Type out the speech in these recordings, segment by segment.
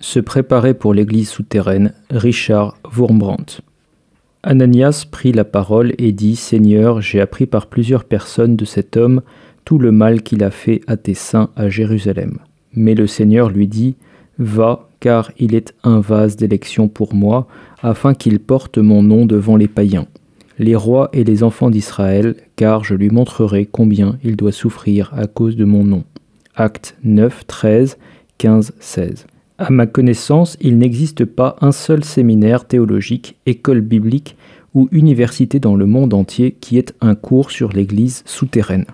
Se préparer pour l'église souterraine, Richard Wurmbrand. Ananias prit la parole et dit : Seigneur, j'ai appris par plusieurs personnes de cet homme tout le mal qu'il a fait à tes saints à Jérusalem. Mais le Seigneur lui dit : Va, car il est un vase d'élection pour moi, afin qu'il porte mon nom devant les païens, les rois et les enfants d'Israël, car je lui montrerai combien il doit souffrir à cause de mon nom. Actes 9, 13, 15, 16. À ma connaissance, il n'existe pas un seul séminaire théologique, école biblique ou université dans le monde entier qui ait un cours sur l'Église souterraine.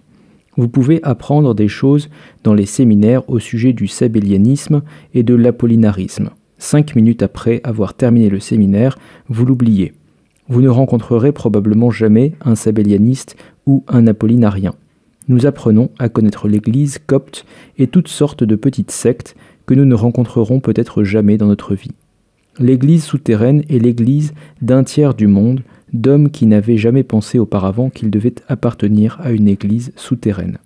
Vous pouvez apprendre des choses dans les séminaires au sujet du sabellianisme et de l'apollinarisme. 5 minutes après avoir terminé le séminaire, vous l'oubliez. Vous ne rencontrerez probablement jamais un sabellianiste ou un apollinarien. Nous apprenons à connaître l'Église copte et toutes sortes de petites sectes que nous ne rencontrerons peut-être jamais dans notre vie. L'Église souterraine est l'Église d'un tiers du monde, d'hommes qui n'avaient jamais pensé auparavant qu'ils devaient appartenir à une Église souterraine.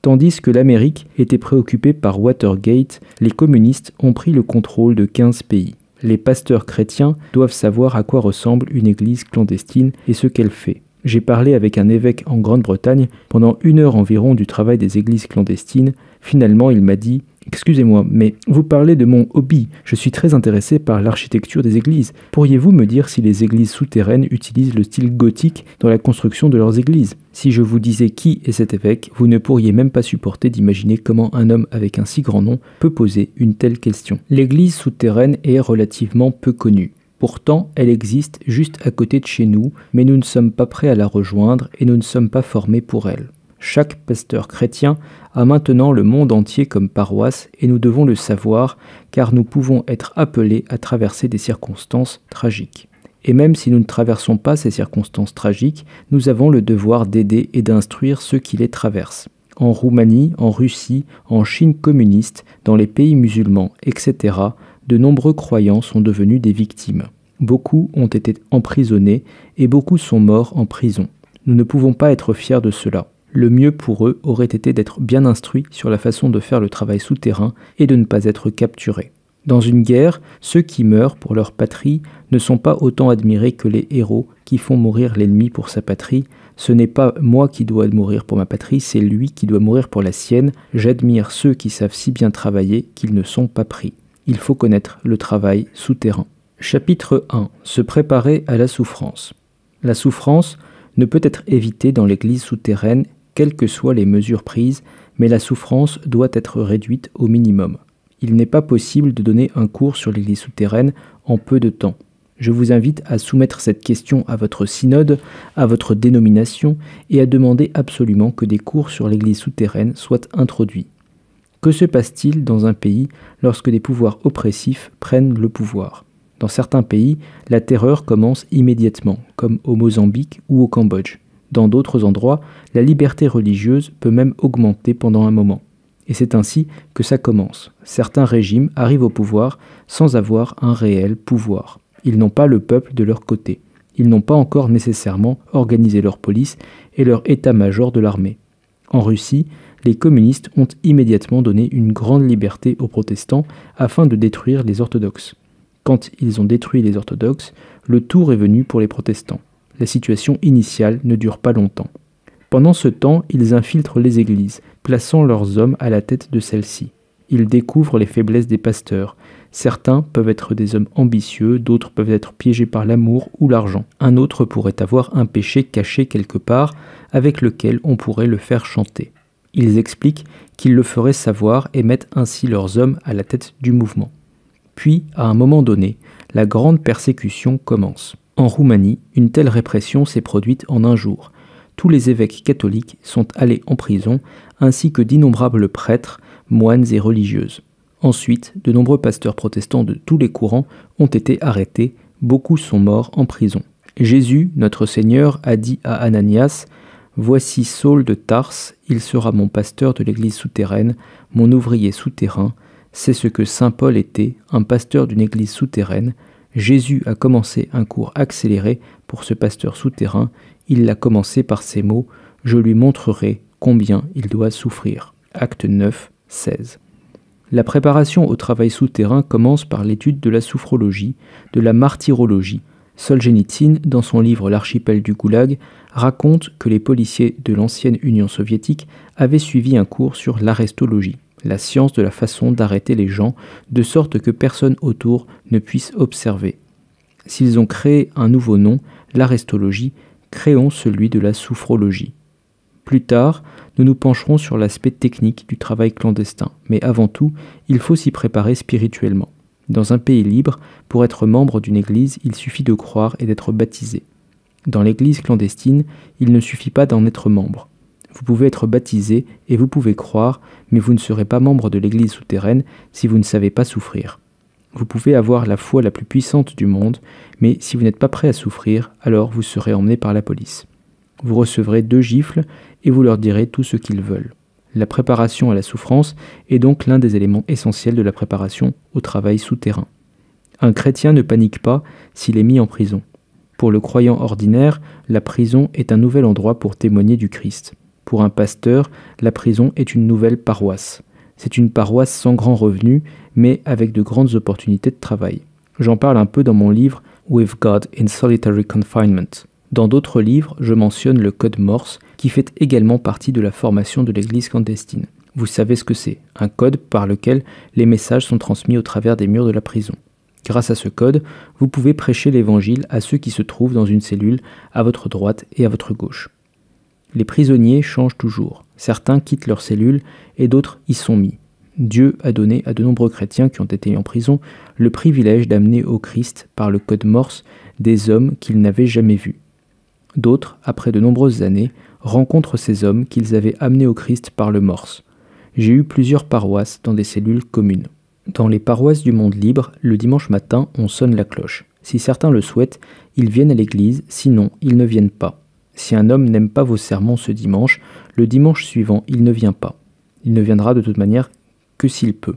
Tandis que l'Amérique était préoccupée par Watergate, les communistes ont pris le contrôle de 15 pays. Les pasteurs chrétiens doivent savoir à quoi ressemble une Église clandestine et ce qu'elle fait. J'ai parlé avec un évêque en Grande-Bretagne pendant 1 heure environ du travail des églises clandestines. Finalement, il m'a dit « Excusez-moi, mais vous parlez de mon hobby. Je suis très intéressé par l'architecture des églises. Pourriez-vous me dire si les églises souterraines utilisent le style gothique dans la construction de leurs églises ? Si je vous disais qui est cet évêque, vous ne pourriez même pas supporter d'imaginer comment un homme avec un si grand nom peut poser une telle question. L'église souterraine est relativement peu connue. Pourtant, elle existe juste à côté de chez nous, mais nous ne sommes pas prêts à la rejoindre et nous ne sommes pas formés pour elle. Chaque pasteur chrétien a maintenant le monde entier comme paroisse et nous devons le savoir car nous pouvons être appelés à traverser des circonstances tragiques. Et même si nous ne traversons pas ces circonstances tragiques, nous avons le devoir d'aider et d'instruire ceux qui les traversent. En Roumanie, en Russie, en Chine communiste, dans les pays musulmans, etc., de nombreux croyants sont devenus des victimes. Beaucoup ont été emprisonnés et beaucoup sont morts en prison. Nous ne pouvons pas être fiers de cela. Le mieux pour eux aurait été d'être bien instruits sur la façon de faire le travail souterrain et de ne pas être capturés. Dans une guerre, ceux qui meurent pour leur patrie ne sont pas autant admirés que les héros qui font mourir l'ennemi pour sa patrie. Ce n'est pas moi qui dois mourir pour ma patrie, c'est lui qui doit mourir pour la sienne. J'admire ceux qui savent si bien travailler qu'ils ne sont pas pris. Il faut connaître le travail souterrain. Chapitre 1. Se préparer à la souffrance. La souffrance ne peut être évitée dans l'église souterraine, quelles que soient les mesures prises, mais la souffrance doit être réduite au minimum. Il n'est pas possible de donner un cours sur l'église souterraine en peu de temps. Je vous invite à soumettre cette question à votre synode, à votre dénomination, et à demander absolument que des cours sur l'église souterraine soient introduits. Que se passe-t-il dans un pays lorsque des pouvoirs oppressifs prennent le pouvoir ? Dans certains pays, la terreur commence immédiatement, comme au Mozambique ou au Cambodge. Dans d'autres endroits, la liberté religieuse peut même augmenter pendant un moment. Et c'est ainsi que ça commence. Certains régimes arrivent au pouvoir sans avoir un réel pouvoir. Ils n'ont pas le peuple de leur côté. Ils n'ont pas encore nécessairement organisé leur police et leur état-major de l'armée. En Russie, les communistes ont immédiatement donné une grande liberté aux protestants afin de détruire les orthodoxes. Quand ils ont détruit les orthodoxes, le tour est venu pour les protestants. La situation initiale ne dure pas longtemps. Pendant ce temps, ils infiltrent les églises, plaçant leurs hommes à la tête de celles-ci. Ils découvrent les faiblesses des pasteurs. Certains peuvent être des hommes ambitieux, d'autres peuvent être piégés par l'amour ou l'argent. Un autre pourrait avoir un péché caché quelque part avec lequel on pourrait le faire chanter. Ils expliquent qu'ils le feraient savoir et mettent ainsi leurs hommes à la tête du mouvement. Puis, à un moment donné, la grande persécution commence. En Roumanie, une telle répression s'est produite en un jour. Tous les évêques catholiques sont allés en prison, ainsi que d'innombrables prêtres, moines et religieuses. Ensuite, de nombreux pasteurs protestants de tous les courants ont été arrêtés, beaucoup sont morts en prison. Jésus, notre Seigneur, a dit à Ananias : « Voici Saul de Tarse, il sera mon pasteur de l'église souterraine, mon ouvrier souterrain. » C'est ce que saint Paul était, un pasteur d'une église souterraine. Jésus a commencé un cours accéléré pour ce pasteur souterrain. Il l'a commencé par ces mots : « Je lui montrerai combien il doit souffrir. » Acte 9, 16. La préparation au travail souterrain commence par l'étude de la sophrologie, de la martyrologie. Solzhenitsyn, dans son livre L'archipel du Goulag, raconte que les policiers de l'ancienne Union soviétique avaient suivi un cours sur l'arrestologie, la science de la façon d'arrêter les gens, de sorte que personne autour ne puisse observer. S'ils ont créé un nouveau nom, l'arrestologie, créons celui de la sophrologie. Plus tard, nous nous pencherons sur l'aspect technique du travail clandestin, mais avant tout, il faut s'y préparer spirituellement. Dans un pays libre, pour être membre d'une église, il suffit de croire et d'être baptisé. Dans l'église clandestine, il ne suffit pas d'en être membre. Vous pouvez être baptisé et vous pouvez croire, mais vous ne serez pas membre de l'église souterraine si vous ne savez pas souffrir. Vous pouvez avoir la foi la plus puissante du monde, mais si vous n'êtes pas prêt à souffrir, alors vous serez emmené par la police. Vous recevrez 2 gifles et vous leur direz tout ce qu'ils veulent. La préparation à la souffrance est donc l'un des éléments essentiels de la préparation au travail souterrain. Un chrétien ne panique pas s'il est mis en prison. Pour le croyant ordinaire, la prison est un nouvel endroit pour témoigner du Christ. Pour un pasteur, la prison est une nouvelle paroisse. C'est une paroisse sans grand revenu, mais avec de grandes opportunités de travail. J'en parle un peu dans mon livre « With God in Solitary Confinement ». Dans d'autres livres, je mentionne le code Morse, qui fait également partie de la formation de l'église clandestine. Vous savez ce que c'est, un code par lequel les messages sont transmis au travers des murs de la prison. Grâce à ce code, vous pouvez prêcher l'évangile à ceux qui se trouvent dans une cellule à votre droite et à votre gauche. Les prisonniers changent toujours. Certains quittent leur cellule et d'autres y sont mis. Dieu a donné à de nombreux chrétiens qui ont été en prison le privilège d'amener au Christ par le code Morse des hommes qu'ils n'avaient jamais vus. D'autres, après de nombreuses années, rencontrent ces hommes qu'ils avaient amenés au Christ par le Morse. J'ai eu plusieurs paroisses dans des cellules communes. Dans les paroisses du monde libre, le dimanche matin, on sonne la cloche. Si certains le souhaitent, ils viennent à l'église, sinon, ils ne viennent pas. Si un homme n'aime pas vos sermons ce dimanche, le dimanche suivant, il ne vient pas. Il ne viendra de toute manière que s'il peut.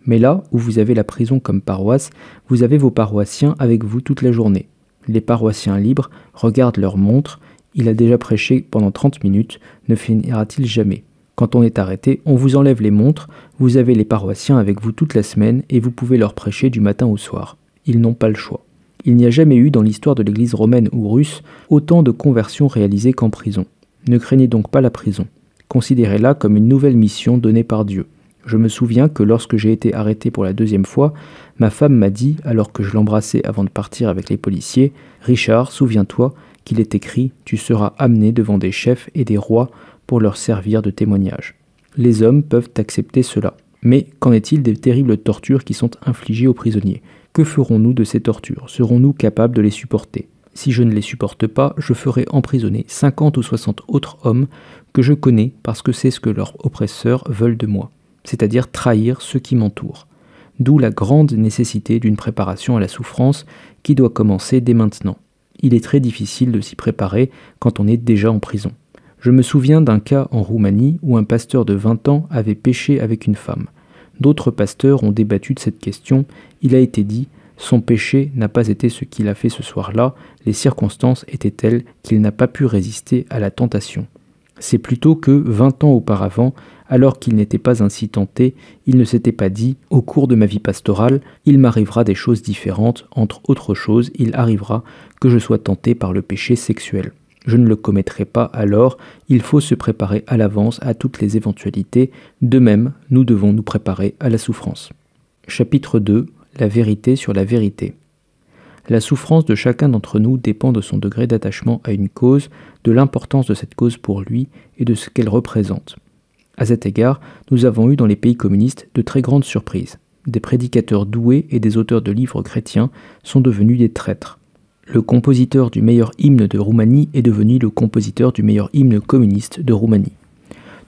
Mais là où vous avez la prison comme paroisse, vous avez vos paroissiens avec vous toute la journée. Les paroissiens libres regardent leur montre. Il a déjà prêché pendant 30 minutes, ne finira-t-il jamais? Quand on est arrêté, on vous enlève les montres, vous avez les paroissiens avec vous toute la semaine et vous pouvez leur prêcher du matin au soir. Ils n'ont pas le choix. Il n'y a jamais eu dans l'histoire de l'église romaine ou russe autant de conversions réalisées qu'en prison. Ne craignez donc pas la prison. Considérez-la comme une nouvelle mission donnée par Dieu. Je me souviens que lorsque j'ai été arrêté pour la 2e fois, ma femme m'a dit, alors que je l'embrassais avant de partir avec les policiers, « Richard, souviens-toi qu'il est écrit « Tu seras amené devant des chefs et des rois pour leur servir de témoignage. » Les hommes peuvent accepter cela. Mais qu'en est-il des terribles tortures qui sont infligées aux prisonniers? Que ferons-nous de ces tortures? Serons-nous capables de les supporter? Si je ne les supporte pas, je ferai emprisonner 50 ou 60 autres hommes que je connais parce que c'est ce que leurs oppresseurs veulent de moi, c'est-à-dire trahir ceux qui m'entourent. D'où la grande nécessité d'une préparation à la souffrance qui doit commencer dès maintenant. Il est très difficile de s'y préparer quand on est déjà en prison. Je me souviens d'un cas en Roumanie où un pasteur de 20 ans avait péché avec une femme. D'autres pasteurs ont débattu de cette question. Il a été dit « Son péché n'a pas été ce qu'il a fait ce soir-là, les circonstances étaient telles qu'il n'a pas pu résister à la tentation. » C'est plutôt que 20 ans auparavant, alors qu'il n'était pas ainsi tenté, il ne s'était pas dit « Au cours de ma vie pastorale, il m'arrivera des choses différentes, entre autres choses, il arrivera que je sois tenté par le péché sexuel. » Je ne le commettrai pas alors, il faut se préparer à l'avance à toutes les éventualités, de même, nous devons nous préparer à la souffrance. Chapitre 2. La vérité sur la vérité. La souffrance de chacun d'entre nous dépend de son degré d'attachement à une cause, de l'importance de cette cause pour lui et de ce qu'elle représente. À cet égard, nous avons eu dans les pays communistes de très grandes surprises. Des prédicateurs doués et des auteurs de livres chrétiens sont devenus des traîtres. Le compositeur du meilleur hymne de Roumanie est devenu le compositeur du meilleur hymne communiste de Roumanie.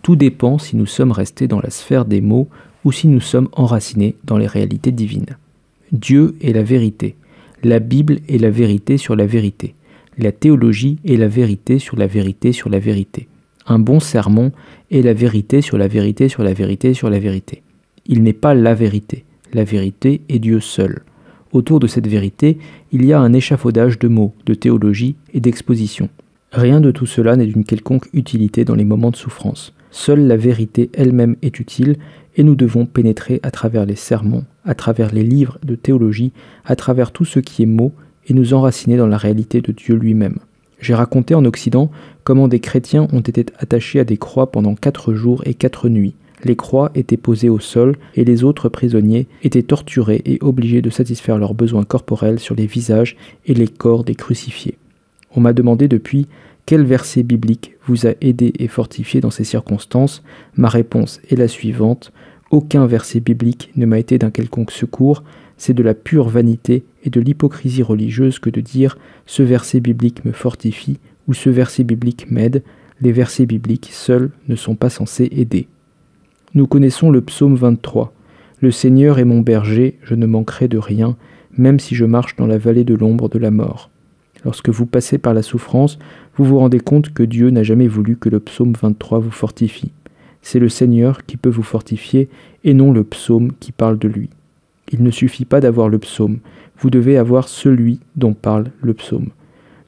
Tout dépend si nous sommes restés dans la sphère des mots ou si nous sommes enracinés dans les réalités divines. Dieu est la vérité. La Bible est la vérité sur la vérité. La théologie est la vérité sur la vérité sur la vérité. Un bon sermon est la vérité sur la vérité sur la vérité sur la vérité. Il n'est pas la vérité. La vérité est Dieu seul. Autour de cette vérité, il y a un échafaudage de mots, de théologie et d'exposition. Rien de tout cela n'est d'une quelconque utilité dans les moments de souffrance. Seule la vérité elle-même est utile, et nous devons pénétrer à travers les sermons, à travers les livres de théologie, à travers tout ce qui est mots, et nous enraciner dans la réalité de Dieu lui-même. J'ai raconté en Occident comment des chrétiens ont été attachés à des croix pendant 4 jours et 4 nuits. Les croix étaient posées au sol et les autres prisonniers étaient torturés et obligés de satisfaire leurs besoins corporels sur les visages et les corps des crucifiés. On m'a demandé depuis quel verset biblique vous a aidé et fortifié dans ces circonstances. Ma réponse est la suivante: aucun verset biblique ne m'a été d'un quelconque secours. C'est de la pure vanité et de l'hypocrisie religieuse que de dire « ce verset biblique me fortifie » ou « ce verset biblique m'aide ». Les versets bibliques seuls ne sont pas censés aider. Nous connaissons le psaume 23. « Le Seigneur est mon berger, je ne manquerai de rien, même si je marche dans la vallée de l'ombre de la mort. » Lorsque vous passez par la souffrance, vous vous rendez compte que Dieu n'a jamais voulu que le psaume 23 vous fortifie. C'est le Seigneur qui peut vous fortifier et non le psaume qui parle de lui. Il ne suffit pas d'avoir le psaume, vous devez avoir celui dont parle le psaume.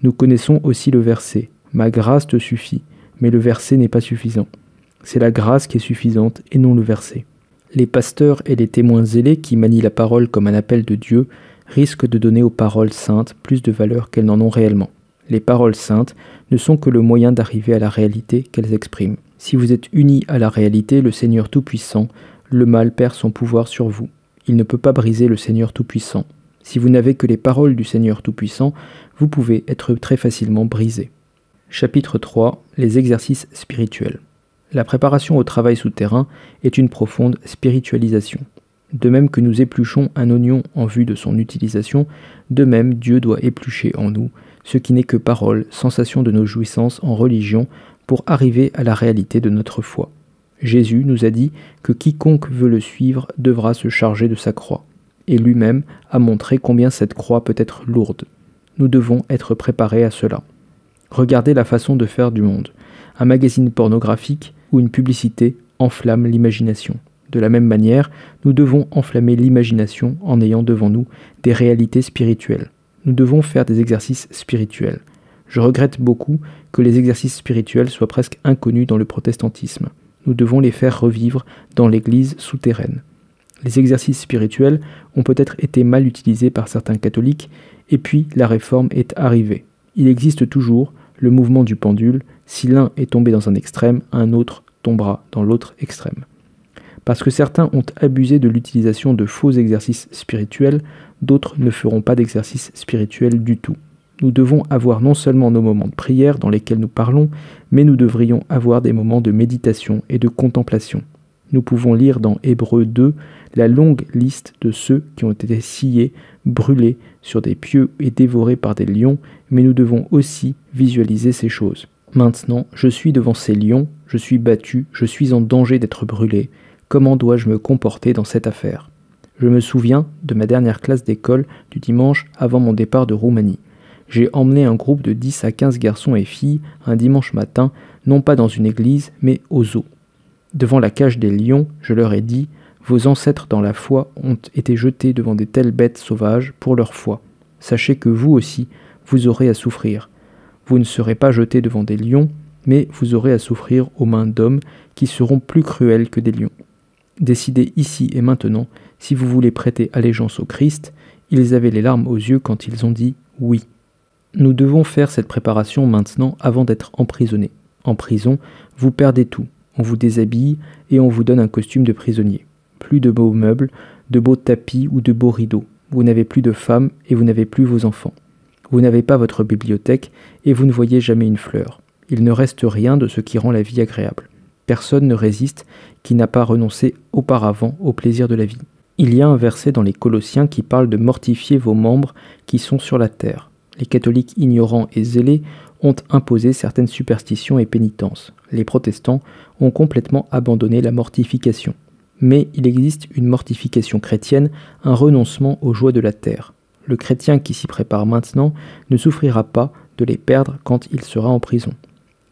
Nous connaissons aussi le verset « Ma grâce te suffit », mais le verset n'est pas suffisant. C'est la grâce qui est suffisante et non le verset. Les pasteurs et les témoins zélés qui manient la parole comme un appel de Dieu risquent de donner aux paroles saintes plus de valeur qu'elles n'en ont réellement. Les paroles saintes ne sont que le moyen d'arriver à la réalité qu'elles expriment. Si vous êtes unis à la réalité, le Seigneur Tout-Puissant, le mal perd son pouvoir sur vous. Il ne peut pas briser le Seigneur Tout-Puissant. Si vous n'avez que les paroles du Seigneur Tout-Puissant, vous pouvez être très facilement brisé. Chapitre 3. Les exercices spirituels. La préparation au travail souterrain est une profonde spiritualisation. De même que nous épluchons un oignon en vue de son utilisation, de même Dieu doit éplucher en nous ce qui n'est que parole, sensation de nos jouissances en religion, pour arriver à la réalité de notre foi. Jésus nous a dit que quiconque veut le suivre devra se charger de sa croix, et lui-même a montré combien cette croix peut être lourde. Nous devons être préparés à cela. Regardez la façon de faire du monde. Un magazine pornographique ou une publicité enflamme l'imagination. De la même manière, nous devons enflammer l'imagination en ayant devant nous des réalités spirituelles. Nous devons faire des exercices spirituels. Je regrette beaucoup que les exercices spirituels soient presque inconnus dans le protestantisme. Nous devons les faire revivre dans l'Église souterraine. Les exercices spirituels ont peut-être été mal utilisés par certains catholiques, et puis la réforme est arrivée. Il existe toujours le mouvement du pendule. Si l'un est tombé dans un extrême, un autre tombera dans l'autre extrême. Parce que certains ont abusé de l'utilisation de faux exercices spirituels, d'autres ne feront pas d'exercices spirituels du tout. Nous devons avoir non seulement nos moments de prière dans lesquels nous parlons, mais nous devrions avoir des moments de méditation et de contemplation. Nous pouvons lire dans Hébreux 2 la longue liste de ceux qui ont été sciés, brûlés sur des pieux et dévorés par des lions, mais nous devons aussi visualiser ces choses. Maintenant, je suis devant ces lions, je suis battu, je suis en danger d'être brûlé. Comment dois-je me comporter dans cette affaire? Je me souviens de ma dernière classe d'école du dimanche avant mon départ de Roumanie. J'ai emmené un groupe de 10 à 15 garçons et filles un dimanche matin, non pas dans une église, mais au zoo. Devant la cage des lions, je leur ai dit « Vos ancêtres dans la foi ont été jetés devant de telles bêtes sauvages pour leur foi. Sachez que vous aussi, vous aurez à souffrir. Vous ne serez pas jetés devant des lions, mais vous aurez à souffrir aux mains d'hommes qui seront plus cruels que des lions. Décidez ici et maintenant si vous voulez prêter allégeance au Christ. » Ils avaient les larmes aux yeux quand ils ont dit « oui ». Nous devons faire cette préparation maintenant avant d'être emprisonnés. En prison, vous perdez tout. On vous déshabille et on vous donne un costume de prisonnier. Plus de beaux meubles, de beaux tapis ou de beaux rideaux. Vous n'avez plus de femmes et vous n'avez plus vos enfants. Vous n'avez pas votre bibliothèque et vous ne voyez jamais une fleur. Il ne reste rien de ce qui rend la vie agréable. Personne ne résiste qui n'a pas renoncé auparavant au plaisir de la vie. Il y a un verset dans les Colossiens qui parle de mortifier vos membres qui sont sur la terre. Les catholiques ignorants et zélés ont imposé certaines superstitions et pénitences. Les protestants ont complètement abandonné la mortification. Mais il existe une mortification chrétienne, un renoncement aux joies de la terre. Le chrétien qui s'y prépare maintenant ne souffrira pas de les perdre quand il sera en prison.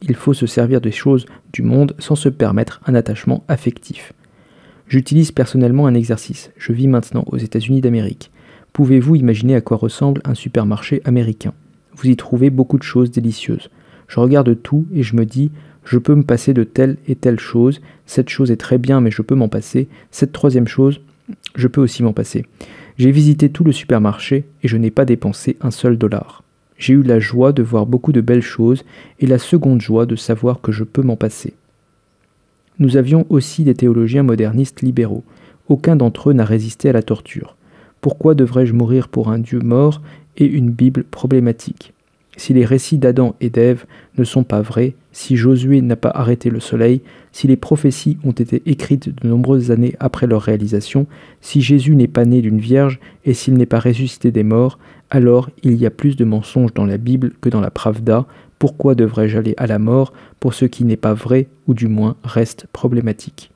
Il faut se servir des choses du monde sans se permettre un attachement affectif. J'utilise personnellement un exercice. Je vis maintenant aux États-Unis d'Amérique. Pouvez-vous imaginer à quoi ressemble un supermarché américain? Vous y trouvez beaucoup de choses délicieuses. Je regarde tout et je me dis, Je peux me passer de telle et telle chose. Cette chose est très bien, mais je peux m'en passer. Cette troisième chose, je peux aussi m'en passer. J'ai visité tout le supermarché et je n'ai pas dépensé un seul dollar. J'ai eu la joie de voir beaucoup de belles choses et la seconde joie de savoir que je peux m'en passer. Nous avions aussi des théologiens modernistes libéraux. Aucun d'entre eux n'a résisté à la torture. Pourquoi devrais-je mourir pour un Dieu mort et une Bible problématique ? Si les récits d'Adam et d'Ève ne sont pas vrais, si Josué n'a pas arrêté le soleil, si les prophéties ont été écrites de nombreuses années après leur réalisation, si Jésus n'est pas né d'une vierge et s'il n'est pas ressuscité des morts, alors il y a plus de mensonges dans la Bible que dans la Pravda. Pourquoi devrais-je aller à la mort pour ce qui n'est pas vrai ou du moins reste problématique ?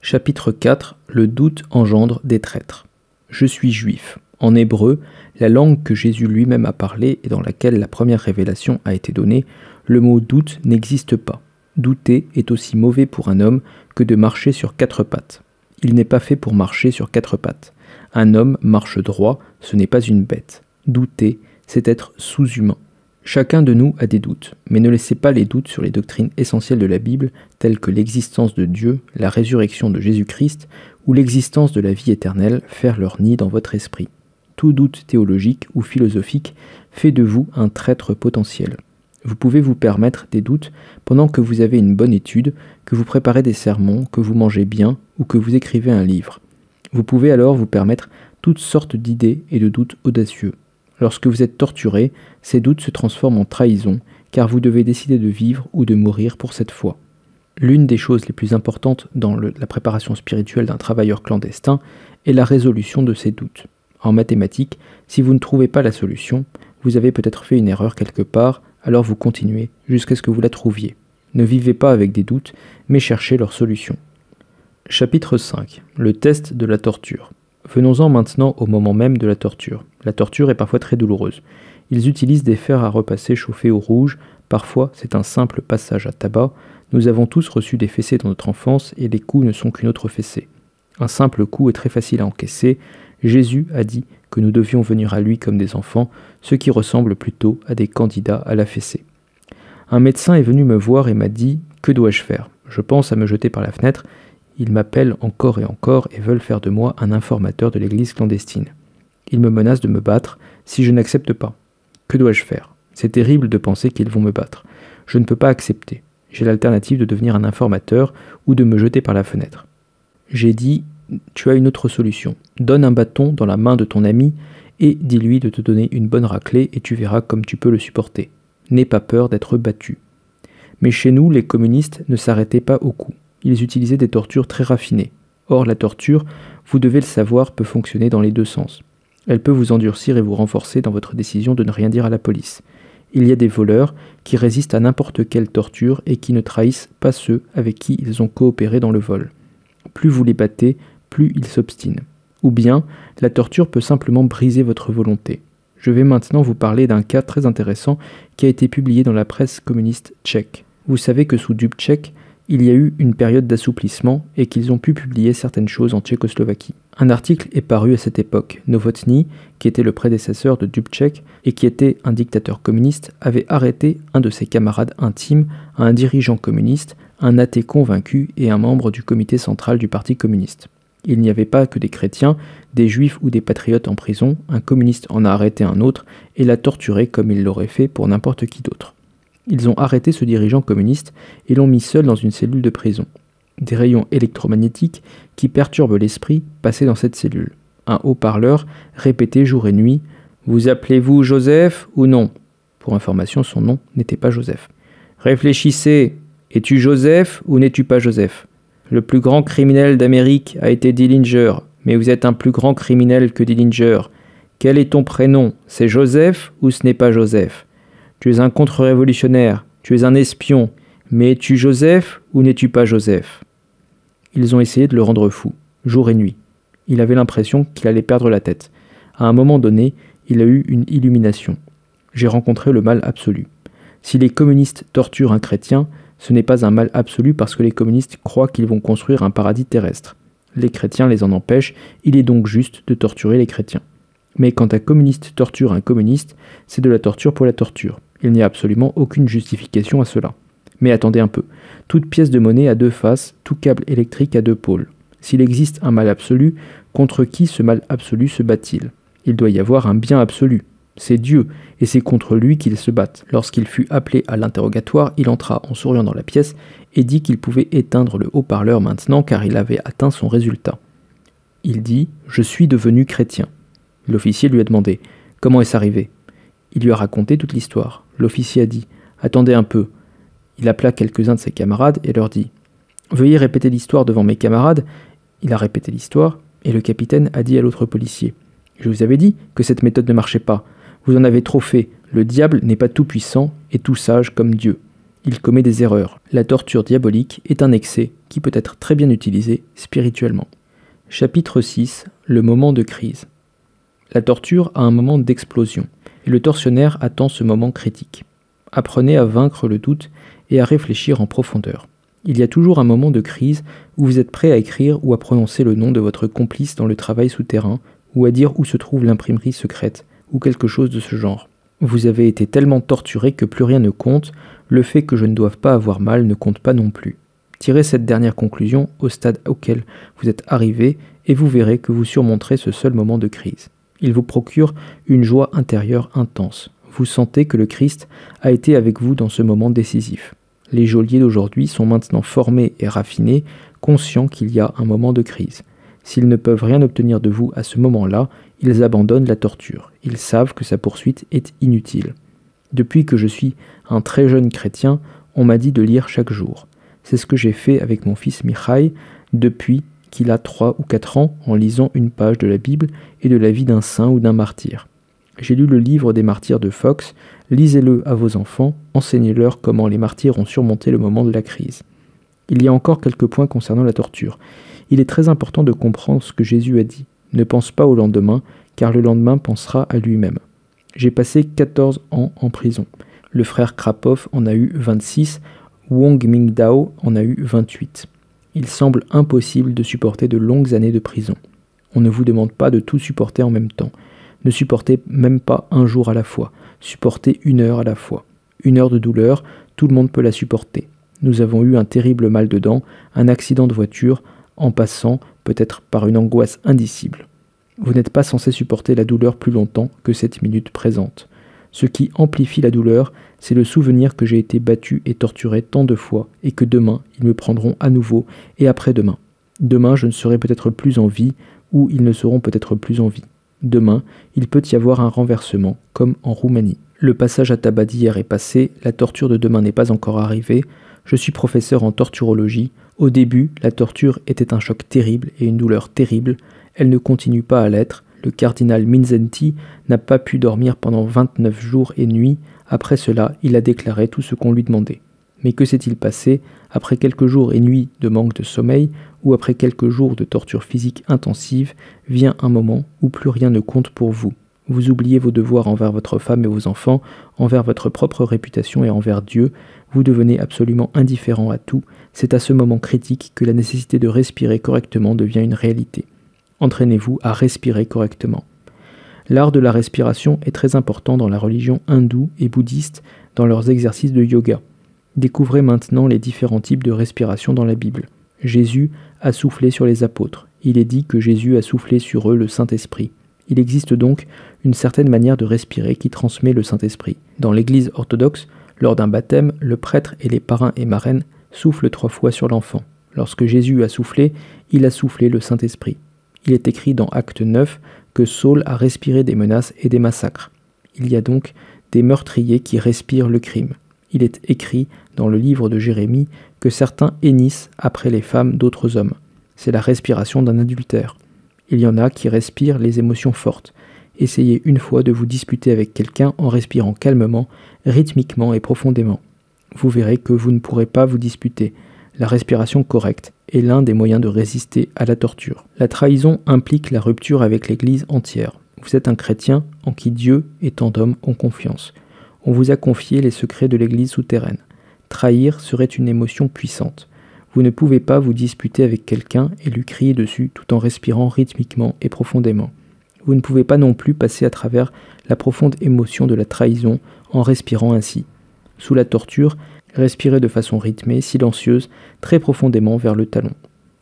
Chapitre 4. Le doute engendre des traîtres. Je suis juif. En hébreu, la langue que Jésus lui-même a parlée et dans laquelle la première révélation a été donnée, le mot doute n'existe pas. Douter est aussi mauvais pour un homme que de marcher sur 4 pattes. Il n'est pas fait pour marcher sur 4 pattes. Un homme marche droit, ce n'est pas une bête. Douter, c'est être sous-humain. Chacun de nous a des doutes, mais ne laissez pas les doutes sur les doctrines essentielles de la Bible, telles que l'existence de Dieu, la résurrection de Jésus-Christ ou l'existence de la vie éternelle, faire leur nid dans votre esprit. Tout doute théologique ou philosophique fait de vous un traître potentiel. Vous pouvez vous permettre des doutes pendant que vous avez une bonne étude, que vous préparez des sermons, que vous mangez bien ou que vous écrivez un livre. Vous pouvez alors vous permettre toutes sortes d'idées et de doutes audacieux. Lorsque vous êtes torturé, ces doutes se transforment en trahison, car vous devez décider de vivre ou de mourir pour cette foi. L'une des choses les plus importantes dans la préparation spirituelle d'un travailleur clandestin est la résolution de ces doutes. En mathématiques, si vous ne trouvez pas la solution, vous avez peut-être fait une erreur quelque part, alors vous continuez jusqu'à ce que vous la trouviez. Ne vivez pas avec des doutes, mais cherchez leur solution. Chapitre 5. Le test de la torture. Venons-en maintenant au moment même de la torture. La torture est parfois très douloureuse. Ils utilisent des fers à repasser chauffés au rouge, parfois c'est un simple passage à tabac. Nous avons tous reçu des fessées dans notre enfance et les coups ne sont qu'une autre fessée. Un simple coup est très facile à encaisser. Jésus a dit que nous devions venir à lui comme des enfants, ce qui ressemble plutôt à des candidats à la fessée. Un médecin est venu me voir et m'a dit « Que dois-je faire ? Je pense à me jeter par la fenêtre. Ils m'appellent encore et veulent faire de moi un informateur de l'église clandestine. Ils me menacent de me battre si je n'accepte pas. Que dois-je faire ? C'est terrible de penser qu'ils vont me battre. Je ne peux pas accepter. J'ai l'alternative de devenir un informateur ou de me jeter par la fenêtre. » J'ai dit « Tu as une autre solution. Donne un bâton dans la main de ton ami et dis-lui de te donner une bonne raclée et tu verras comme tu peux le supporter. N'aie pas peur d'être battu. » Mais chez nous, les communistes ne s'arrêtaient pas au coup. Ils utilisaient des tortures très raffinées. Or, la torture, vous devez le savoir, peut fonctionner dans les deux sens. Elle peut vous endurcir et vous renforcer dans votre décision de ne rien dire à la police. Il y a des voleurs qui résistent à n'importe quelle torture et qui ne trahissent pas ceux avec qui ils ont coopéré dans le vol. Plus vous les battez, plus ils s'obstinent. Ou bien, la torture peut simplement briser votre volonté. Je vais maintenant vous parler d'un cas très intéressant qui a été publié dans la presse communiste tchèque. Vous savez que sous Dubček, il y a eu une période d'assouplissement et qu'ils ont pu publier certaines choses en Tchécoslovaquie. Un article est paru à cette époque. Novotny, qui était le prédécesseur de Dubček et qui était un dictateur communiste, avait arrêté un de ses camarades intimes, un dirigeant communiste, un athée convaincu et un membre du comité central du Parti communiste. Il n'y avait pas que des chrétiens, des juifs ou des patriotes en prison, un communiste en a arrêté un autre et l'a torturé comme il l'aurait fait pour n'importe qui d'autre. Ils ont arrêté ce dirigeant communiste et l'ont mis seul dans une cellule de prison. Des rayons électromagnétiques qui perturbent l'esprit passaient dans cette cellule. Un haut-parleur répétait jour et nuit « Vous appelez-vous Joseph ou non ?» Pour information, son nom n'était pas Joseph. « Réfléchissez, es-tu Joseph ou n'es-tu pas Joseph ? Le plus grand criminel d'Amérique a été Dillinger, mais vous êtes un plus grand criminel que Dillinger. Quel est ton prénom ? C'est Joseph ou ce n'est pas Joseph ? Tu es un contre-révolutionnaire, tu es un espion, mais es-tu Joseph ou n'es-tu pas Joseph ? Ils ont essayé de le rendre fou, jour et nuit. Il avait l'impression qu'il allait perdre la tête. À un moment donné, il a eu une illumination. J'ai rencontré le mal absolu. Si les communistes torturent un chrétien, ce n'est pas un mal absolu parce que les communistes croient qu'ils vont construire un paradis terrestre. Les chrétiens les en empêchent, il est donc juste de torturer les chrétiens. Mais quand un communiste torture un communiste, c'est de la torture pour la torture. Il n'y a absolument aucune justification à cela. Mais attendez un peu. Toute pièce de monnaie a deux faces, tout câble électrique a deux pôles. S'il existe un mal absolu, contre qui ce mal absolu se bat-il? Il doit y avoir un bien absolu. C'est Dieu, et c'est contre lui qu'ils se battent. Lorsqu'il fut appelé à l'interrogatoire, il entra en souriant dans la pièce et dit qu'il pouvait éteindre le haut-parleur maintenant car il avait atteint son résultat. Il dit « Je suis devenu chrétien ». L'officier lui a demandé « Comment est-ce arrivé ?» Il lui a raconté toute l'histoire. L'officier a dit « Attendez un peu ». Il appela quelques-uns de ses camarades et leur dit « Veuillez répéter l'histoire devant mes camarades ». Il a répété l'histoire et le capitaine a dit à l'autre policier « Je vous avais dit que cette méthode ne marchait pas. Vous en avez trop fait. Le diable n'est pas tout puissant et tout sage comme Dieu. Il commet des erreurs. La torture diabolique est un excès qui peut être très bien utilisé spirituellement. » Chapitre 6. Le moment de crise. La torture a un moment d'explosion, et le tortionnaire attend ce moment critique. Apprenez à vaincre le doute et à réfléchir en profondeur. Il y a toujours un moment de crise où vous êtes prêt à écrire ou à prononcer le nom de votre complice dans le travail souterrain, ou à dire où se trouve l'imprimerie secrète, ou quelque chose de ce genre. Vous avez été tellement torturé que plus rien ne compte, le fait que je ne doive pas avoir mal ne compte pas non plus. Tirez cette dernière conclusion au stade auquel vous êtes arrivé et vous verrez que vous surmonterez ce seul moment de crise. Il vous procure une joie intérieure intense. Vous sentez que le Christ a été avec vous dans ce moment décisif. Les geôliers d'aujourd'hui sont maintenant formés et raffinés, conscients qu'il y a un moment de crise. S'ils ne peuvent rien obtenir de vous à ce moment-là, ils abandonnent la torture. Ils savent que sa poursuite est inutile. Depuis que je suis un très jeune chrétien, on m'a dit de lire chaque jour. C'est ce que j'ai fait avec mon fils Michaï depuis qu'il a 3 ou 4 ans en lisant une page de la Bible et de la vie d'un saint ou d'un martyr. J'ai lu le livre des martyrs de Fox, lisez-le à vos enfants, enseignez-leur comment les martyrs ont surmonté le moment de la crise. Il y a encore quelques points concernant la torture. Il est très important de comprendre ce que Jésus a dit. Ne pense pas au lendemain, car le lendemain pensera à lui-même. J'ai passé 14 ans en prison. Le frère Krapov en a eu 26, Wong Mingdao en a eu 28. Il semble impossible de supporter de longues années de prison. On ne vous demande pas de tout supporter en même temps. Ne supportez même pas un jour à la fois. Supportez 1 heure à la fois. 1 heure de douleur, tout le monde peut la supporter. Nous avons eu un terrible mal de dents, un accident de voiture, en passant peut-être par une angoisse indicible. Vous n'êtes pas censé supporter la douleur plus longtemps que cette minute présente. Ce qui amplifie la douleur, c'est le souvenir que j'ai été battu et torturé tant de fois et que demain, ils me prendront à nouveau et après-demain. Demain, je ne serai peut-être plus en vie ou ils ne seront peut-être plus en vie. Demain, il peut y avoir un renversement, comme en Roumanie. Le passage à tabac d'hier est passé, la torture de demain n'est pas encore arrivée. Je suis professeur en torturologie. Au début, la torture était un choc terrible et une douleur terrible. Elle ne continue pas à l'être. Le cardinal Minzenti n'a pas pu dormir pendant 29 jours et nuits. Après cela, il a déclaré tout ce qu'on lui demandait. Mais que s'est-il passé après quelques jours et nuits de manque de sommeil ou après quelques jours de torture physique intensive, vient un moment où plus rien ne compte pour vous. Vous oubliez vos devoirs envers votre femme et vos enfants, envers votre propre réputation et envers Dieu. Vous devenez absolument indifférent à tout. C'est à ce moment critique que la nécessité de respirer correctement devient une réalité. Entraînez-vous à respirer correctement. L'art de la respiration est très important dans la religion hindoue et bouddhiste dans leurs exercices de yoga. Découvrez maintenant les différents types de respiration dans la Bible. Jésus a soufflé sur les apôtres. Il est dit que Jésus a soufflé sur eux le Saint-Esprit. Il existe donc une certaine manière de respirer qui transmet le Saint-Esprit. Dans l'Église orthodoxe, lors d'un baptême, le prêtre et les parrains et marraines soufflent 3 fois sur l'enfant. Lorsque Jésus a soufflé, il a soufflé le Saint-Esprit. Il est écrit dans Acte 9 que Saul a respiré des menaces et des massacres. Il y a donc des meurtriers qui respirent le crime. Il est écrit dans le livre de Jérémie que certains hennissent après les femmes d'autres hommes. C'est la respiration d'un adultère. Il y en a qui respirent les émotions fortes. Essayez une fois de vous disputer avec quelqu'un en respirant calmement, rythmiquement et profondément. Vous verrez que vous ne pourrez pas vous disputer. La respiration correcte est l'un des moyens de résister à la torture. La trahison implique la rupture avec l'Église entière. Vous êtes un chrétien en qui Dieu et tant d'hommes ont confiance. On vous a confié les secrets de l'Église souterraine. Trahir serait une émotion puissante. Vous ne pouvez pas vous disputer avec quelqu'un et lui crier dessus tout en respirant rythmiquement et profondément. Vous ne pouvez pas non plus passer à travers la profonde émotion de la trahison en respirant ainsi. Sous la torture, Respirez de façon rythmée, silencieuse, très profondément vers le talon.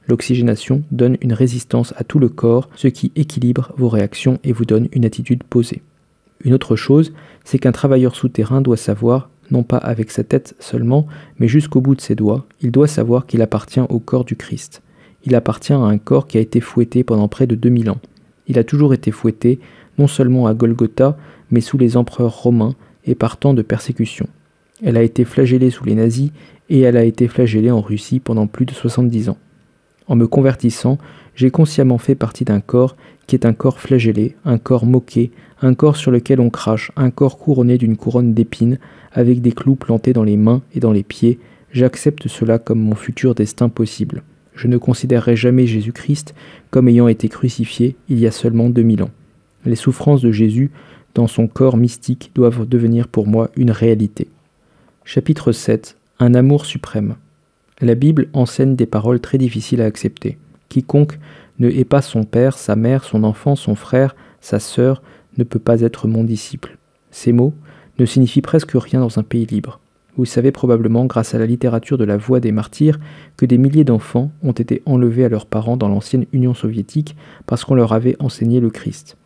L'oxygénation donne une résistance à tout le corps, ce qui équilibre vos réactions et vous donne une attitude posée. Une autre chose, c'est qu'un travailleur souterrain doit savoir, non pas avec sa tête seulement, mais jusqu'au bout de ses doigts, il doit savoir qu'il appartient au corps du Christ. Il appartient à un corps qui a été fouetté pendant près de 2000 ans. Il a toujours été fouetté, non seulement à Golgotha, mais sous les empereurs romains et par tant de persécutions. Elle a été flagellée sous les nazis et elle a été flagellée en Russie pendant plus de 70 ans. En me convertissant, j'ai consciemment fait partie d'un corps qui est un corps flagellé, un corps moqué, un corps sur lequel on crache, un corps couronné d'une couronne d'épines, avec des clous plantés dans les mains et dans les pieds. J'accepte cela comme mon futur destin possible. Je ne considérerai jamais Jésus-Christ comme ayant été crucifié il y a seulement 2000 ans. Les souffrances de Jésus dans son corps mystique doivent devenir pour moi une réalité. Chapitre 7. Un amour suprême. La Bible enseigne des paroles très difficiles à accepter. Quiconque ne hait pas son père, sa mère, son enfant, son frère, sa sœur, ne peut pas être mon disciple. Ces mots ne signifient presque rien dans un pays libre. Vous savez probablement, grâce à la littérature de la Voix des martyrs, que des milliers d'enfants ont été enlevés à leurs parents dans l'ancienne Union soviétique parce qu'on leur avait enseigné le Christ.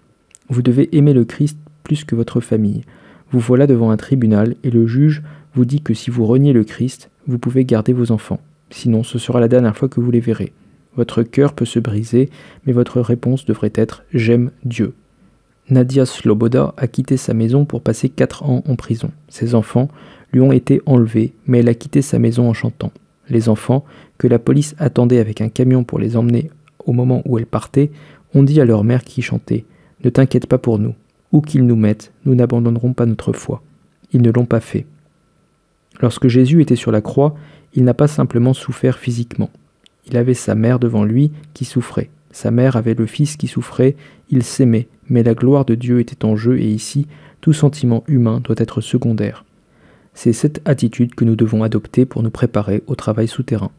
Vous devez aimer le Christ plus que votre famille. Vous voilà devant un tribunal et le juge vous dit que si vous reniez le Christ, vous pouvez garder vos enfants. Sinon, ce sera la dernière fois que vous les verrez. Votre cœur peut se briser, mais votre réponse devrait être « J'aime Dieu ». Nadia Sloboda a quitté sa maison pour passer 4 ans en prison. Ses enfants lui ont été enlevés, mais elle a quitté sa maison en chantant. Les enfants, que la police attendait avec un camion pour les emmener au moment où elle partait, ont dit à leur mère qui chantait « Ne t'inquiète pas pour nous. Où qu'ils nous mettent, nous n'abandonnerons pas notre foi. » Ils ne l'ont pas fait. Lorsque Jésus était sur la croix, il n'a pas simplement souffert physiquement. Il avait sa mère devant lui qui souffrait. Sa mère avait le Fils qui souffrait, il s'aimait, mais la gloire de Dieu était en jeu et ici, tout sentiment humain doit être secondaire. C'est cette attitude que nous devons adopter pour nous préparer au travail souterrain.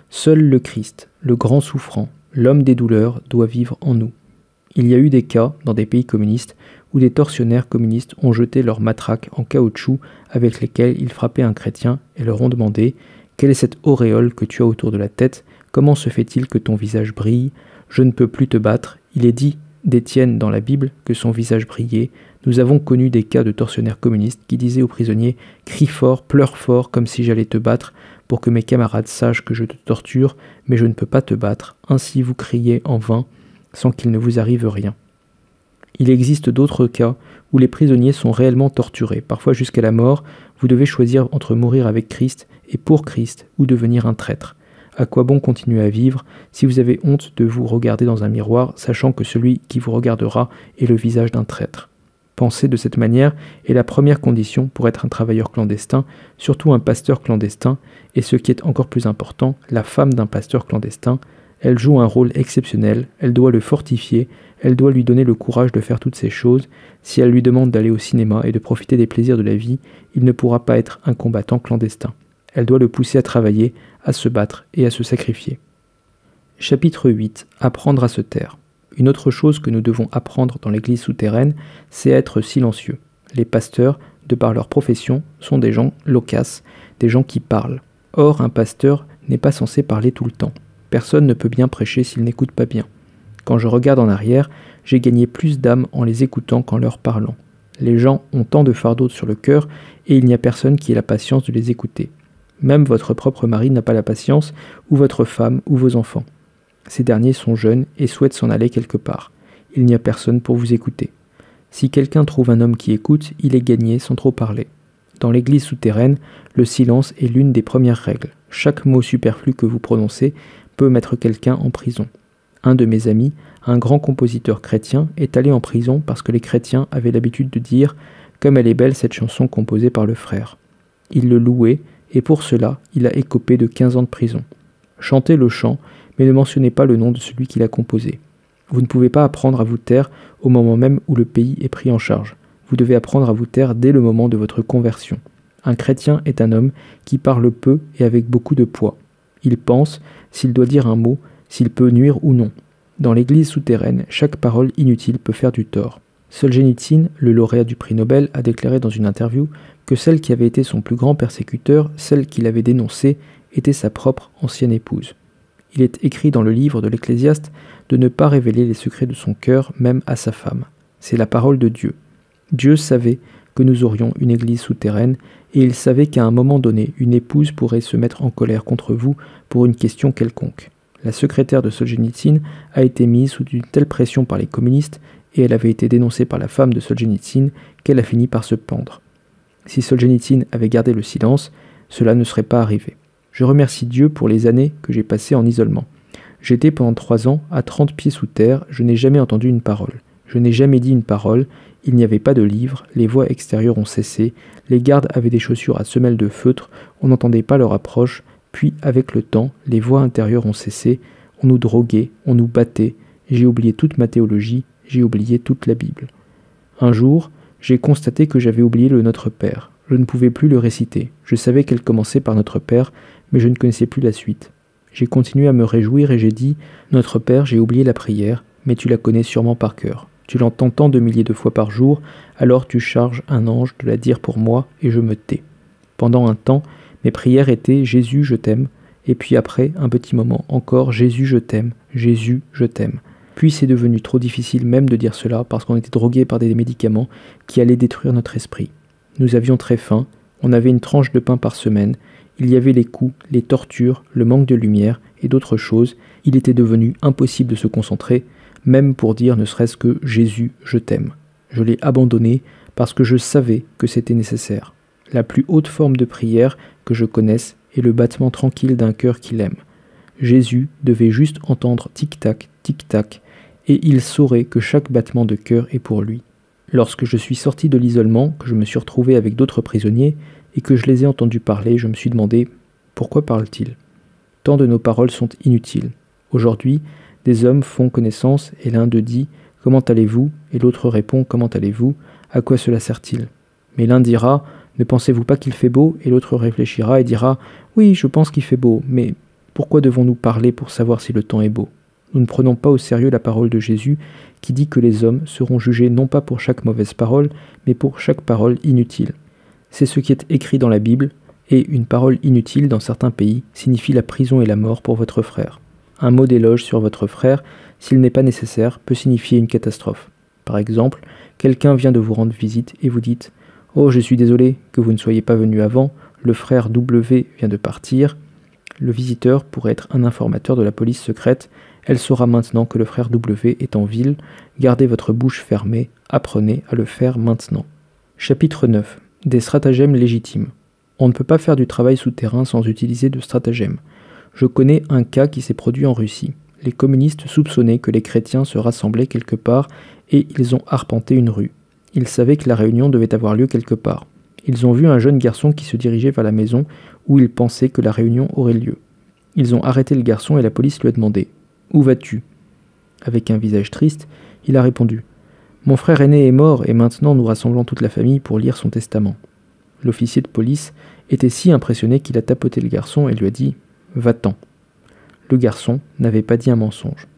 Seul le Christ, le grand souffrant, l'homme des douleurs, doit vivre en nous. Il y a eu des cas, dans des pays communistes, où des tortionnaires communistes ont jeté leurs matraques en caoutchouc avec lesquelles ils frappaient un chrétien et leur ont demandé « Quelle est cette auréole que tu as autour de la tête? Comment se fait-il que ton visage brille? Je ne peux plus te battre. » Il est dit d'Étienne dans la Bible que son visage brillait. Nous avons connu des cas de tortionnaires communistes qui disaient aux prisonniers « Crie fort, pleure fort, comme si j'allais te battre, pour que mes camarades sachent que je te torture, mais je ne peux pas te battre. Ainsi vous criez en vain, sans qu'il ne vous arrive rien. » Il existe d'autres cas où les prisonniers sont réellement torturés, parfois jusqu'à la mort. Vous devez choisir entre mourir avec Christ et pour Christ ou devenir un traître. À quoi bon continuer à vivre si vous avez honte de vous regarder dans un miroir, sachant que celui qui vous regardera est le visage d'un traître? Penser de cette manière est la première condition pour être un travailleur clandestin, surtout un pasteur clandestin, et ce qui est encore plus important, la femme d'un pasteur clandestin. Elle joue un rôle exceptionnel, elle doit le fortifier, elle doit lui donner le courage de faire toutes ces choses. Si elle lui demande d'aller au cinéma et de profiter des plaisirs de la vie, il ne pourra pas être un combattant clandestin. Elle doit le pousser à travailler, à se battre et à se sacrifier. Chapitre 8. Apprendre à se taire. Une autre chose que nous devons apprendre dans l'église souterraine, c'est être silencieux. Les pasteurs, de par leur profession, sont des gens loquaces, des gens qui parlent. Or, un pasteur n'est pas censé parler tout le temps. Personne ne peut bien prêcher s'il n'écoute pas bien. Quand je regarde en arrière, j'ai gagné plus d'âmes en les écoutant qu'en leur parlant. Les gens ont tant de fardeaux sur le cœur et il n'y a personne qui ait la patience de les écouter. Même votre propre mari n'a pas la patience, ou votre femme, ou vos enfants. Ces derniers sont jeunes et souhaitent s'en aller quelque part. Il n'y a personne pour vous écouter. Si quelqu'un trouve un homme qui écoute, il est gagné sans trop parler. Dans l'église souterraine, le silence est l'une des premières règles. Chaque mot superflu que vous prononcez peut mettre quelqu'un en prison. Un de mes amis, un grand compositeur chrétien, est allé en prison parce que les chrétiens avaient l'habitude de dire « Comme elle est belle cette chanson composée par le frère ». Il le louait, et pour cela, il a écopé de 15 ans de prison. Chantez le chant, mais ne mentionnez pas le nom de celui qui l'a composé. Vous ne pouvez pas apprendre à vous taire au moment même où le pays est pris en charge. Vous devez apprendre à vous taire dès le moment de votre conversion. Un chrétien est un homme qui parle peu et avec beaucoup de poids. Il pense, s'il doit dire un mot, s'il peut nuire ou non. Dans l'église souterraine, chaque parole inutile peut faire du tort. Solzhenitsyn, le lauréat du prix Nobel, a déclaré dans une interview que celle qui avait été son plus grand persécuteur, celle qu'il avait dénoncée, était sa propre ancienne épouse. Il est écrit dans le livre de l'Ecclésiaste de ne pas révéler les secrets de son cœur même à sa femme. C'est la parole de Dieu. Dieu savait que nous aurions une église souterraine et il savait qu'à un moment donné, une épouse pourrait se mettre en colère contre vous pour une question quelconque. La secrétaire de Solzhenitsyn a été mise sous une telle pression par les communistes et elle avait été dénoncée par la femme de Solzhenitsyn qu'elle a fini par se pendre. Si Solzhenitsyn avait gardé le silence, cela ne serait pas arrivé. Je remercie Dieu pour les années que j'ai passées en isolement. J'étais pendant 3 ans à 30 pieds sous terre, je n'ai jamais entendu une parole. Je n'ai jamais dit une parole, il n'y avait pas de livre, les voix extérieures ont cessé, les gardes avaient des chaussures à semelles de feutre, on n'entendait pas leur approche, puis avec le temps, les voix intérieures ont cessé, on nous droguait, on nous battait, j'ai oublié toute ma théologie, j'ai oublié toute la Bible. Un jour, j'ai constaté que j'avais oublié le Notre Père. Je ne pouvais plus le réciter. Je savais qu'elle commençait par Notre Père, mais je ne connaissais plus la suite. J'ai continué à me réjouir et j'ai dit « Notre Père, j'ai oublié la prière, mais tu la connais sûrement par cœur. Tu l'entends tant de milliers de fois par jour, alors tu charges un ange de la dire pour moi et je me tais. » Pendant un temps, mes prières étaient « Jésus, je t'aime » et puis après, un petit moment encore « Jésus, je t'aime, Jésus, je t'aime ». Puis c'est devenu trop difficile même de dire cela parce qu'on était drogué par des médicaments qui allaient détruire notre esprit. Nous avions très faim, on avait une tranche de pain par semaine, il y avait les coups, les tortures, le manque de lumière et d'autres choses, il était devenu impossible de se concentrer, même pour dire ne serait-ce que « Jésus, je t'aime ». Je l'ai abandonné parce que je savais que c'était nécessaire. La plus haute forme de prière que je connaisse est le battement tranquille d'un cœur qui l'aime. Jésus devait juste entendre tic-tac, tic-tac, et il saurait que chaque battement de cœur est pour lui. Lorsque je suis sorti de l'isolement, que je me suis retrouvé avec d'autres prisonniers, et que je les ai entendus parler, je me suis demandé « Pourquoi parlent-ils » Tant de nos paroles sont inutiles. Aujourd'hui, des hommes font connaissance, et l'un d'eux dit « Comment allez-vous » et l'autre répond « Comment allez-vous » À quoi cela sert-il? Mais l'un dira « Ne pensez-vous pas qu'il fait beau » et l'autre réfléchira et dira « Oui, je pense qu'il fait beau, mais pourquoi devons-nous parler pour savoir si le temps est beau ?» Nous ne prenons pas au sérieux la parole de Jésus qui dit que les hommes seront jugés non pas pour chaque mauvaise parole, mais pour chaque parole inutile. C'est ce qui est écrit dans la Bible, et une parole inutile dans certains pays signifie la prison et la mort pour votre frère. Un mot d'éloge sur votre frère, s'il n'est pas nécessaire, peut signifier une catastrophe. Par exemple, quelqu'un vient de vous rendre visite et vous dites « Oh, je suis désolé que vous ne soyez pas venu avant, le frère W vient de partir ». Le visiteur pourrait être un informateur de la police secrète. Elle saura maintenant que le frère W est en ville. Gardez votre bouche fermée. Apprenez à le faire maintenant. Chapitre 9. Des stratagèmes légitimes. On ne peut pas faire du travail souterrain sans utiliser de stratagèmes. Je connais un cas qui s'est produit en Russie. Les communistes soupçonnaient que les chrétiens se rassemblaient quelque part et ils ont arpenté une rue. Ils savaient que la réunion devait avoir lieu quelque part. Ils ont vu un jeune garçon qui se dirigeait vers la maison où ils pensaient que la réunion aurait lieu. Ils ont arrêté le garçon et la police lui a demandé « Où vas-tu » Avec un visage triste, il a répondu « Mon frère aîné est mort et maintenant nous rassemblons toute la famille pour lire son testament. » L'officier de police était si impressionné qu'il a tapoté le garçon et lui a dit « Va-t'en ». Le garçon n'avait pas dit un mensonge.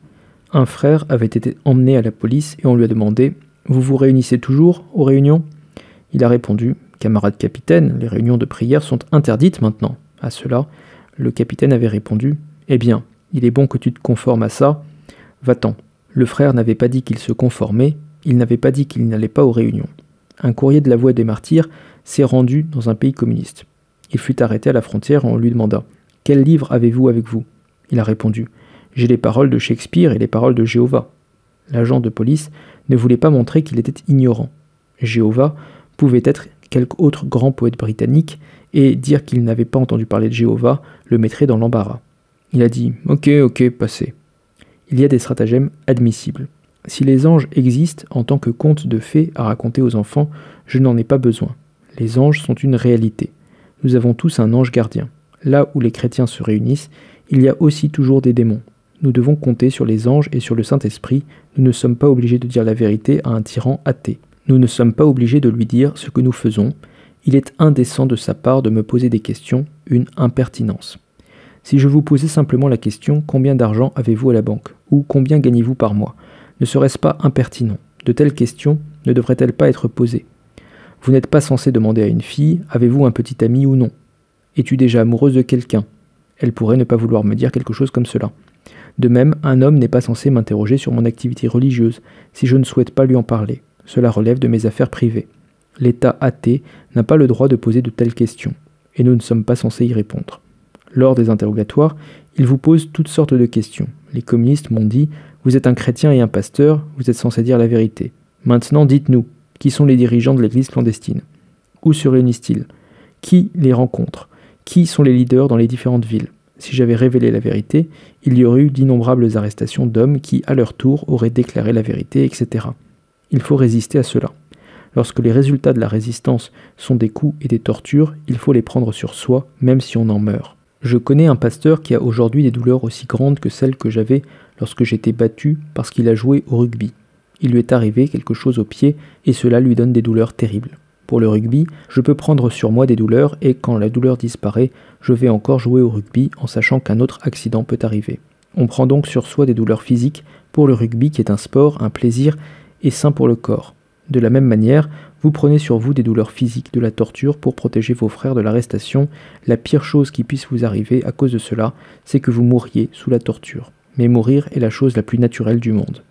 Un frère avait été emmené à la police et on lui a demandé « Vous vous réunissez toujours aux réunions ?» Il a répondu « Camarade capitaine, les réunions de prière sont interdites maintenant. » À cela, le capitaine avait répondu « Eh bien, il est bon que tu te conformes à ça. Va-t'en. » Le frère n'avait pas dit qu'il se conformait, il n'avait pas dit qu'il n'allait pas aux réunions. Un courrier de la Voix des Martyrs s'est rendu dans un pays communiste. Il fut arrêté à la frontière et on lui demanda « Quel livre avez-vous avec vous ?» Il a répondu « J'ai les paroles de Shakespeare et les paroles de Jéhovah. » L'agent de police ne voulait pas montrer qu'il était ignorant. Jéhovah pouvait être quelque autre grand poète britannique, et dire qu'il n'avait pas entendu parler de Jéhovah le mettrait dans l'embarras. Il a dit « Ok, passez ». Il y a des stratagèmes admissibles. Si les anges existent en tant que contes de fées à raconter aux enfants, je n'en ai pas besoin. Les anges sont une réalité. Nous avons tous un ange gardien. Là où les chrétiens se réunissent, il y a aussi toujours des démons. Nous devons compter sur les anges et sur le Saint-Esprit. Nous ne sommes pas obligés de dire la vérité à un tyran athée. Nous ne sommes pas obligés de lui dire ce que nous faisons. Il est indécent de sa part de me poser des questions, une impertinence. Si je vous posais simplement la question « Combien d'argent avez-vous à la banque ?» ou « Combien gagnez-vous par mois ?» ne serait-ce pas impertinent? De telles questions ne devrait-elle pas être posée? Vous n'êtes pas censé demander à une fille « Avez-vous un petit ami ou non ?» « Es-tu déjà amoureuse de quelqu'un ?» Elle pourrait ne pas vouloir me dire quelque chose comme cela. De même, un homme n'est pas censé m'interroger sur mon activité religieuse si je ne souhaite pas lui en parler. Cela relève de mes affaires privées. L'État athée n'a pas le droit de poser de telles questions, et nous ne sommes pas censés y répondre. Lors des interrogatoires, ils vous posent toutes sortes de questions. Les communistes m'ont dit « Vous êtes un chrétien et un pasteur, vous êtes censé dire la vérité. Maintenant, dites-nous, qui sont les dirigeants de l'église clandestine? Où se réunissent-ils? Qui les rencontre? Qui sont les leaders dans les différentes villes? Si j'avais révélé la vérité, il y aurait eu d'innombrables arrestations d'hommes qui, à leur tour, auraient déclaré la vérité, etc. Il faut résister à cela. Lorsque les résultats de la résistance sont des coups et des tortures, il faut les prendre sur soi, même si on en meurt. Je connais un pasteur qui a aujourd'hui des douleurs aussi grandes que celles que j'avais lorsque j'étais battu parce qu'il a joué au rugby. Il lui est arrivé quelque chose au pied et cela lui donne des douleurs terribles. Pour le rugby, je peux prendre sur moi des douleurs et quand la douleur disparaît, je vais encore jouer au rugby en sachant qu'un autre accident peut arriver. On prend donc sur soi des douleurs physiques pour le rugby qui est un sport, un plaisir et sain pour le corps. De la même manière, vous prenez sur vous des douleurs physiques, de la torture pour protéger vos frères de l'arrestation. La pire chose qui puisse vous arriver à cause de cela, c'est que vous mouriez sous la torture. Mais mourir est la chose la plus naturelle du monde.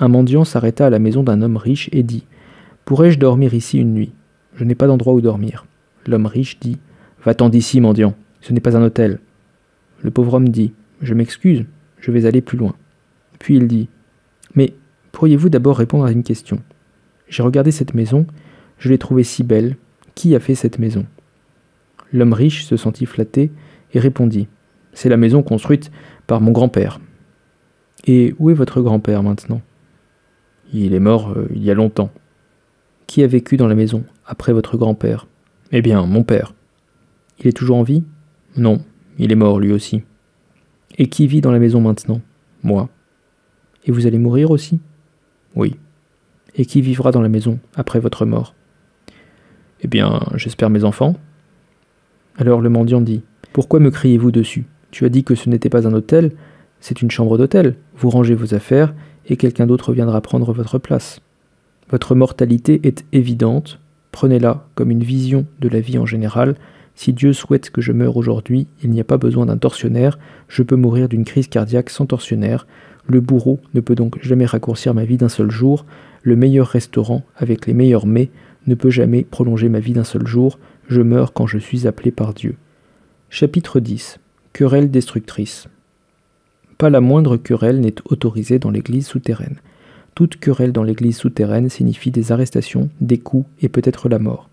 Un mendiant s'arrêta à la maison d'un homme riche et dit « Pourrais-je dormir ici une nuit ? Je n'ai pas d'endroit où dormir. » L'homme riche dit « Va-t'en d'ici, mendiant, ce n'est pas un hôtel. » Le pauvre homme dit « Je m'excuse, je vais aller plus loin. » Puis il dit « Mais pourriez-vous d'abord répondre à une question ? J'ai regardé cette maison, je l'ai trouvée si belle. Qui a fait cette maison ?» L'homme riche se sentit flatté et répondit « C'est la maison construite par mon grand-père. » « Et où est votre grand-père maintenant ? » « Il est mort il y a longtemps. » « Qui a vécu dans la maison après votre grand-père ? » ?»« Eh bien, mon père. »« Il est toujours en vie ? » ?»« Non, il est mort lui aussi. »« Et qui vit dans la maison maintenant ? » ?»« Moi. »« Et vous allez mourir aussi ? » ?»« Oui. »« Et qui vivra dans la maison après votre mort ? » ?»« Eh bien, j'espère mes enfants. » Alors le mendiant dit « Pourquoi me criez-vous dessus ? Tu as dit que ce n'était pas un hôtel, c'est une chambre d'hôtel. Vous rangez vos affaires et quelqu'un d'autre viendra prendre votre place. Votre mortalité est évidente, prenez-la comme une vision de la vie en général. Si Dieu souhaite que je meure aujourd'hui, il n'y a pas besoin d'un tortionnaire, je peux mourir d'une crise cardiaque sans tortionnaire. Le bourreau ne peut donc jamais raccourcir ma vie d'un seul jour. Le meilleur restaurant, avec les meilleurs mets, ne peut jamais prolonger ma vie d'un seul jour. Je meurs quand je suis appelé par Dieu. Chapitre 10. Querelle destructrice. Pas la moindre querelle n'est autorisée dans l'église souterraine. Toute querelle dans l'église souterraine signifie des arrestations, des coups et peut-être la mort.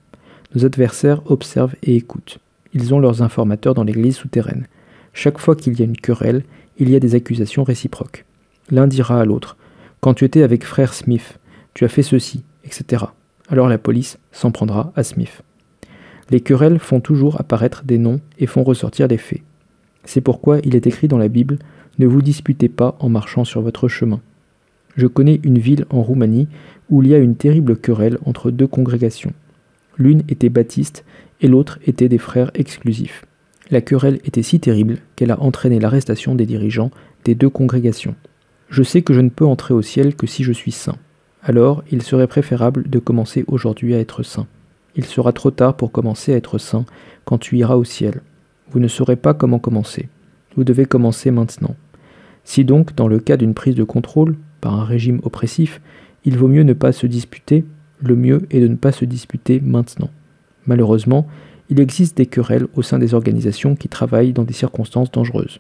Nos adversaires observent et écoutent. Ils ont leurs informateurs dans l'église souterraine. Chaque fois qu'il y a une querelle, il y a des accusations réciproques. L'un dira à l'autre « Quand tu étais avec frère Smith, tu as fait ceci, etc. » Alors la police s'en prendra à Smith. Les querelles font toujours apparaître des noms et font ressortir les faits. C'est pourquoi il est écrit dans la Bible « Ne vous disputez pas en marchant sur votre chemin ». Je connais une ville en Roumanie où il y a une terrible querelle entre deux congrégations. L'une était baptiste et l'autre était des frères exclusifs. La querelle était si terrible qu'elle a entraîné l'arrestation des dirigeants des deux congrégations. Je sais que je ne peux entrer au ciel que si je suis saint. Alors, il serait préférable de commencer aujourd'hui à être saint. Il sera trop tard pour commencer à être saint quand tu iras au ciel. Vous ne saurez pas comment commencer. Vous devez commencer maintenant. Si donc, dans le cas d'une prise de contrôle, par un régime oppressif, il vaut mieux ne pas se disputer, le mieux est de ne pas se disputer maintenant. Malheureusement, il existe des querelles au sein des organisations qui travaillent dans des circonstances dangereuses.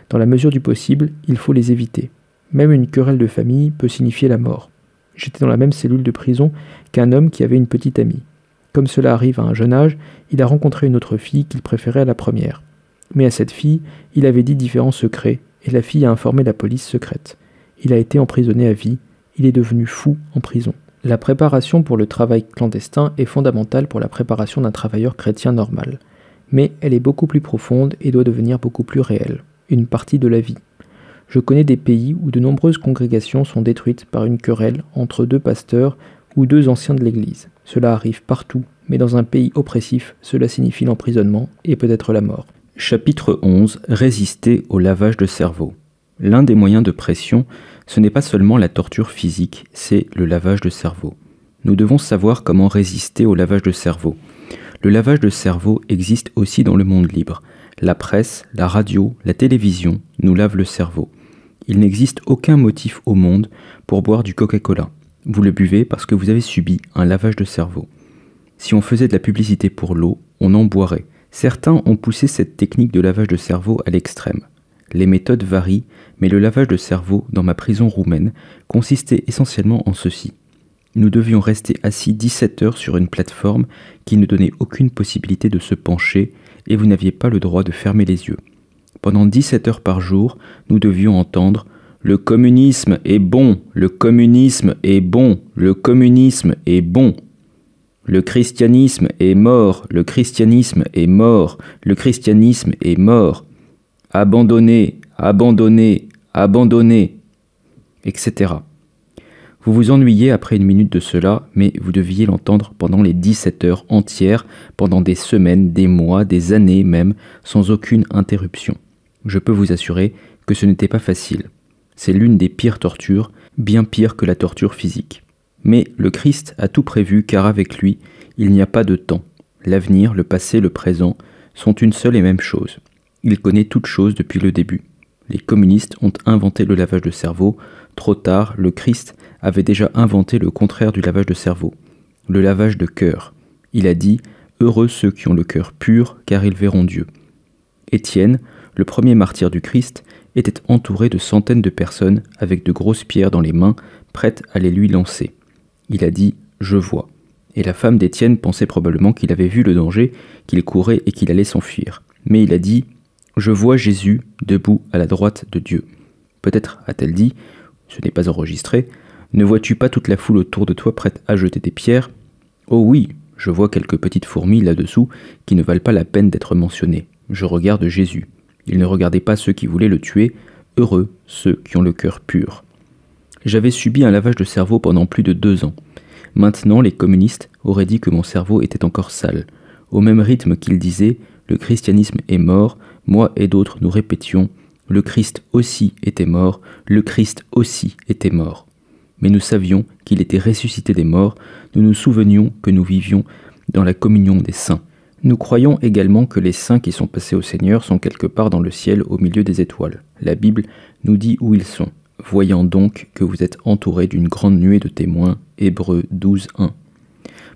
Dans la mesure du possible, il faut les éviter. Même une querelle de famille peut signifier la mort. J'étais dans la même cellule de prison qu'un homme qui avait une petite amie. Comme cela arrive à un jeune âge, il a rencontré une autre fille qu'il préférait à la première. Mais à cette fille, il avait dit différents secrets, et la fille a informé la police secrète. Il a été emprisonné à vie, il est devenu fou en prison. La préparation pour le travail clandestin est fondamentale pour la préparation d'un travailleur chrétien normal. Mais elle est beaucoup plus profonde et doit devenir beaucoup plus réelle, une partie de la vie. Je connais des pays où de nombreuses congrégations sont détruites par une querelle entre deux pasteurs ou deux anciens de l'Église. Cela arrive partout, mais dans un pays oppressif, cela signifie l'emprisonnement et peut-être la mort. Chapitre 11. Résister au lavage de cerveau. L'un des moyens de pression, ce n'est pas seulement la torture physique, c'est le lavage de cerveau. Nous devons savoir comment résister au lavage de cerveau. Le lavage de cerveau existe aussi dans le monde libre. La presse, la radio, la télévision nous lavent le cerveau. Il n'existe aucun motif au monde pour boire du Coca-Cola. Vous le buvez parce que vous avez subi un lavage de cerveau. Si on faisait de la publicité pour l'eau, on en boirait. Certains ont poussé cette technique de lavage de cerveau à l'extrême. Les méthodes varient, mais le lavage de cerveau dans ma prison roumaine consistait essentiellement en ceci. Nous devions rester assis 17 heures sur une plateforme qui ne donnait aucune possibilité de se pencher et vous n'aviez pas le droit de fermer les yeux. Pendant 17 heures par jour, nous devions entendre « Le communisme est bon, le communisme est bon, le communisme est bon ». Le christianisme est mort, le christianisme est mort, le christianisme est mort. Abandonnez, abandonnez, abandonnez, etc. Vous vous ennuyez après une minute de cela, mais vous deviez l'entendre pendant les 17 heures entières, pendant des semaines, des mois, des années même, sans aucune interruption. Je peux vous assurer que ce n'était pas facile. C'est l'une des pires tortures, bien pire que la torture physique. Mais le Christ a tout prévu car avec lui, il n'y a pas de temps. L'avenir, le passé, le présent sont une seule et même chose. Il connaît toutes choses depuis le début. Les communistes ont inventé le lavage de cerveau. Trop tard, le Christ avait déjà inventé le contraire du lavage de cerveau, le lavage de cœur. Il a dit « Heureux ceux qui ont le cœur pur, car ils verront Dieu ». Étienne, le premier martyr du Christ, était entouré de centaines de personnes avec de grosses pierres dans les mains, prêtes à les lui lancer. Il a dit « Je vois ». Et la femme d'Étienne pensait probablement qu'il avait vu le danger, qu'il courait et qu'il allait s'enfuir. Mais il a dit « Je vois Jésus debout à la droite de Dieu ». Peut-être a-t-elle dit, ce n'est pas enregistré, « Ne vois-tu pas toute la foule autour de toi prête à jeter des pierres ?»« Oh oui, je vois quelques petites fourmis là-dessous qui ne valent pas la peine d'être mentionnées. Je regarde Jésus. Il ne regardait pas ceux qui voulaient le tuer, heureux ceux qui ont le cœur pur. » J'avais subi un lavage de cerveau pendant plus de 2 ans. Maintenant, les communistes auraient dit que mon cerveau était encore sale. Au même rythme qu'ils disaient « Le christianisme est mort », moi et d'autres nous répétions « Le Christ aussi était mort, le Christ aussi était mort ». Mais nous savions qu'il était ressuscité des morts, nous nous souvenions que nous vivions dans la communion des saints. Nous croyons également que les saints qui sont passés au Seigneur sont quelque part dans le ciel au milieu des étoiles. La Bible nous dit où ils sont. Voyant donc que vous êtes entourés d'une grande nuée de témoins, Hébreux 12, 1.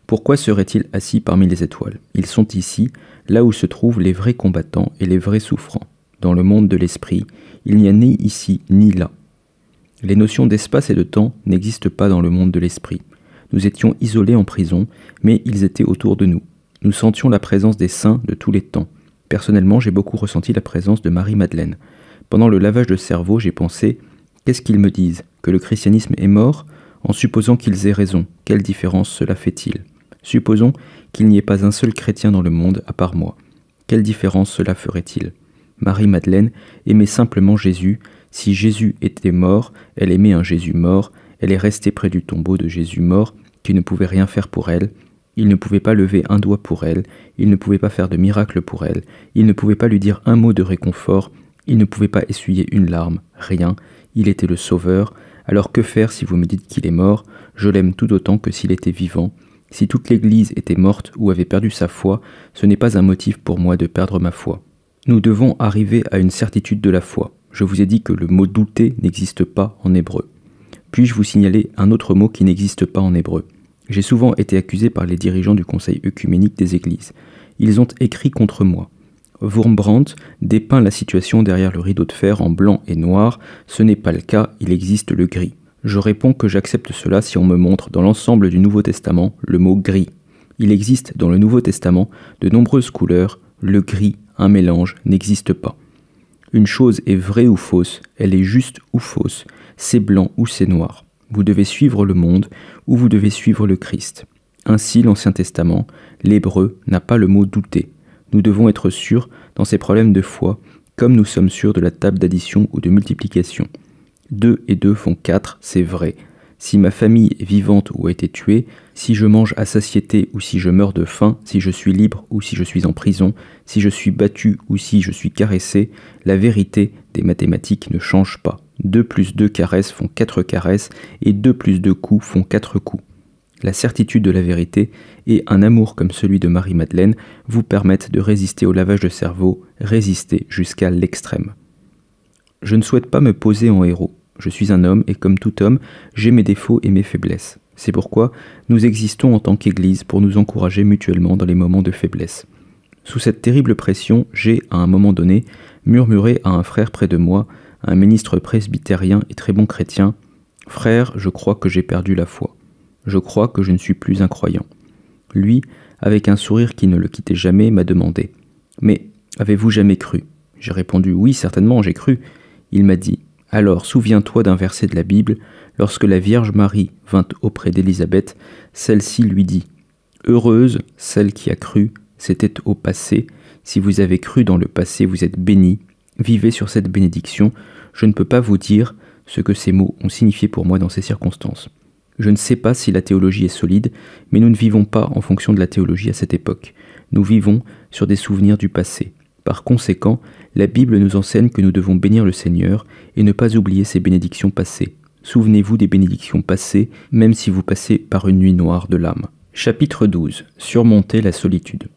Pourquoi seraient-ils assis parmi les étoiles? Ils sont ici, là où se trouvent les vrais combattants et les vrais souffrants. Dans le monde de l'esprit, il n'y a ni ici ni là. Les notions d'espace et de temps n'existent pas dans le monde de l'esprit. Nous étions isolés en prison, mais ils étaient autour de nous. Nous sentions la présence des saints de tous les temps. Personnellement, j'ai beaucoup ressenti la présence de Marie-Madeleine. Pendant le lavage de cerveau, j'ai pensé « Qu'est-ce qu'ils me disent? Que le christianisme est mort? En supposant qu'ils aient raison, quelle différence cela fait-il? Supposons qu'il n'y ait pas un seul chrétien dans le monde à part moi. Quelle différence cela ferait-il? Marie-Madeleine aimait simplement Jésus. Si Jésus était mort, elle aimait un Jésus mort. Elle est restée près du tombeau de Jésus mort, qui ne pouvait rien faire pour elle. Il ne pouvait pas lever un doigt pour elle. Il ne pouvait pas faire de miracle pour elle. Il ne pouvait pas lui dire un mot de réconfort. Il ne pouvait pas essuyer une larme. Rien. Il était le sauveur. Alors que faire si vous me dites qu'il est mort? Je l'aime tout autant que s'il était vivant. Si toute l'Église était morte ou avait perdu sa foi, ce n'est pas un motif pour moi de perdre ma foi. Nous devons arriver à une certitude de la foi. Je vous ai dit que le mot « douter » n'existe pas en hébreu. Puis-je vous signaler un autre mot qui n'existe pas en hébreu? J'ai souvent été accusé par les dirigeants du Conseil œcuménique des Églises. Ils ont écrit contre moi. Wurmbrandt dépeint la situation derrière le rideau de fer en blanc et noir. Ce n'est pas le cas, il existe le gris. Je réponds que j'accepte cela si on me montre dans l'ensemble du Nouveau Testament le mot gris. Il existe dans le Nouveau Testament de nombreuses couleurs. Le gris, un mélange, n'existe pas. Une chose est vraie ou fausse, elle est juste ou fausse, c'est blanc ou c'est noir. Vous devez suivre le monde ou vous devez suivre le Christ. Ainsi, l'Ancien Testament, l'hébreu, n'a pas le mot douter. Nous devons être sûrs dans ces problèmes de foi, comme nous sommes sûrs de la table d'addition ou de multiplication. 2 et 2 font 4, c'est vrai. Si ma famille est vivante ou a été tuée, si je mange à satiété ou si je meurs de faim, si je suis libre ou si je suis en prison, si je suis battu ou si je suis caressé, la vérité des mathématiques ne change pas. 2 plus 2 caresses font 4 caresses et 2 plus 2 coups font 4 coups. La certitude de la vérité et un amour comme celui de Marie-Madeleine vous permettent de résister au lavage de cerveau, résister jusqu'à l'extrême. Je ne souhaite pas me poser en héros. Je suis un homme et comme tout homme, j'ai mes défauts et mes faiblesses. C'est pourquoi nous existons en tant qu'Église pour nous encourager mutuellement dans les moments de faiblesse. Sous cette terrible pression, j'ai, à un moment donné, murmuré à un frère près de moi, un ministre presbytérien et très bon chrétien, « Frère, je crois que j'ai perdu la foi. Je crois que je ne suis plus un croyant. » Lui, avec un sourire qui ne le quittait jamais, m'a demandé, « Mais avez-vous jamais cru ?» J'ai répondu, « Oui, certainement, j'ai cru. » Il m'a dit, « Alors, souviens-toi d'un verset de la Bible, lorsque la Vierge Marie vint auprès d'Élisabeth, celle-ci lui dit, « Heureuse celle qui a cru, c'était au passé. Si vous avez cru dans le passé, vous êtes bénie. Vivez sur cette bénédiction. Je ne peux pas vous dire ce que ces mots ont signifié pour moi dans ces circonstances. Je ne sais pas si la théologie est solide, mais nous ne vivons pas en fonction de la théologie à cette époque. Nous vivons sur des souvenirs du passé. Par conséquent, la Bible nous enseigne que nous devons bénir le Seigneur et ne pas oublier ses bénédictions passées. Souvenez-vous des bénédictions passées, même si vous passez par une nuit noire de l'âme. Chapitre 12. Surmonter la solitude.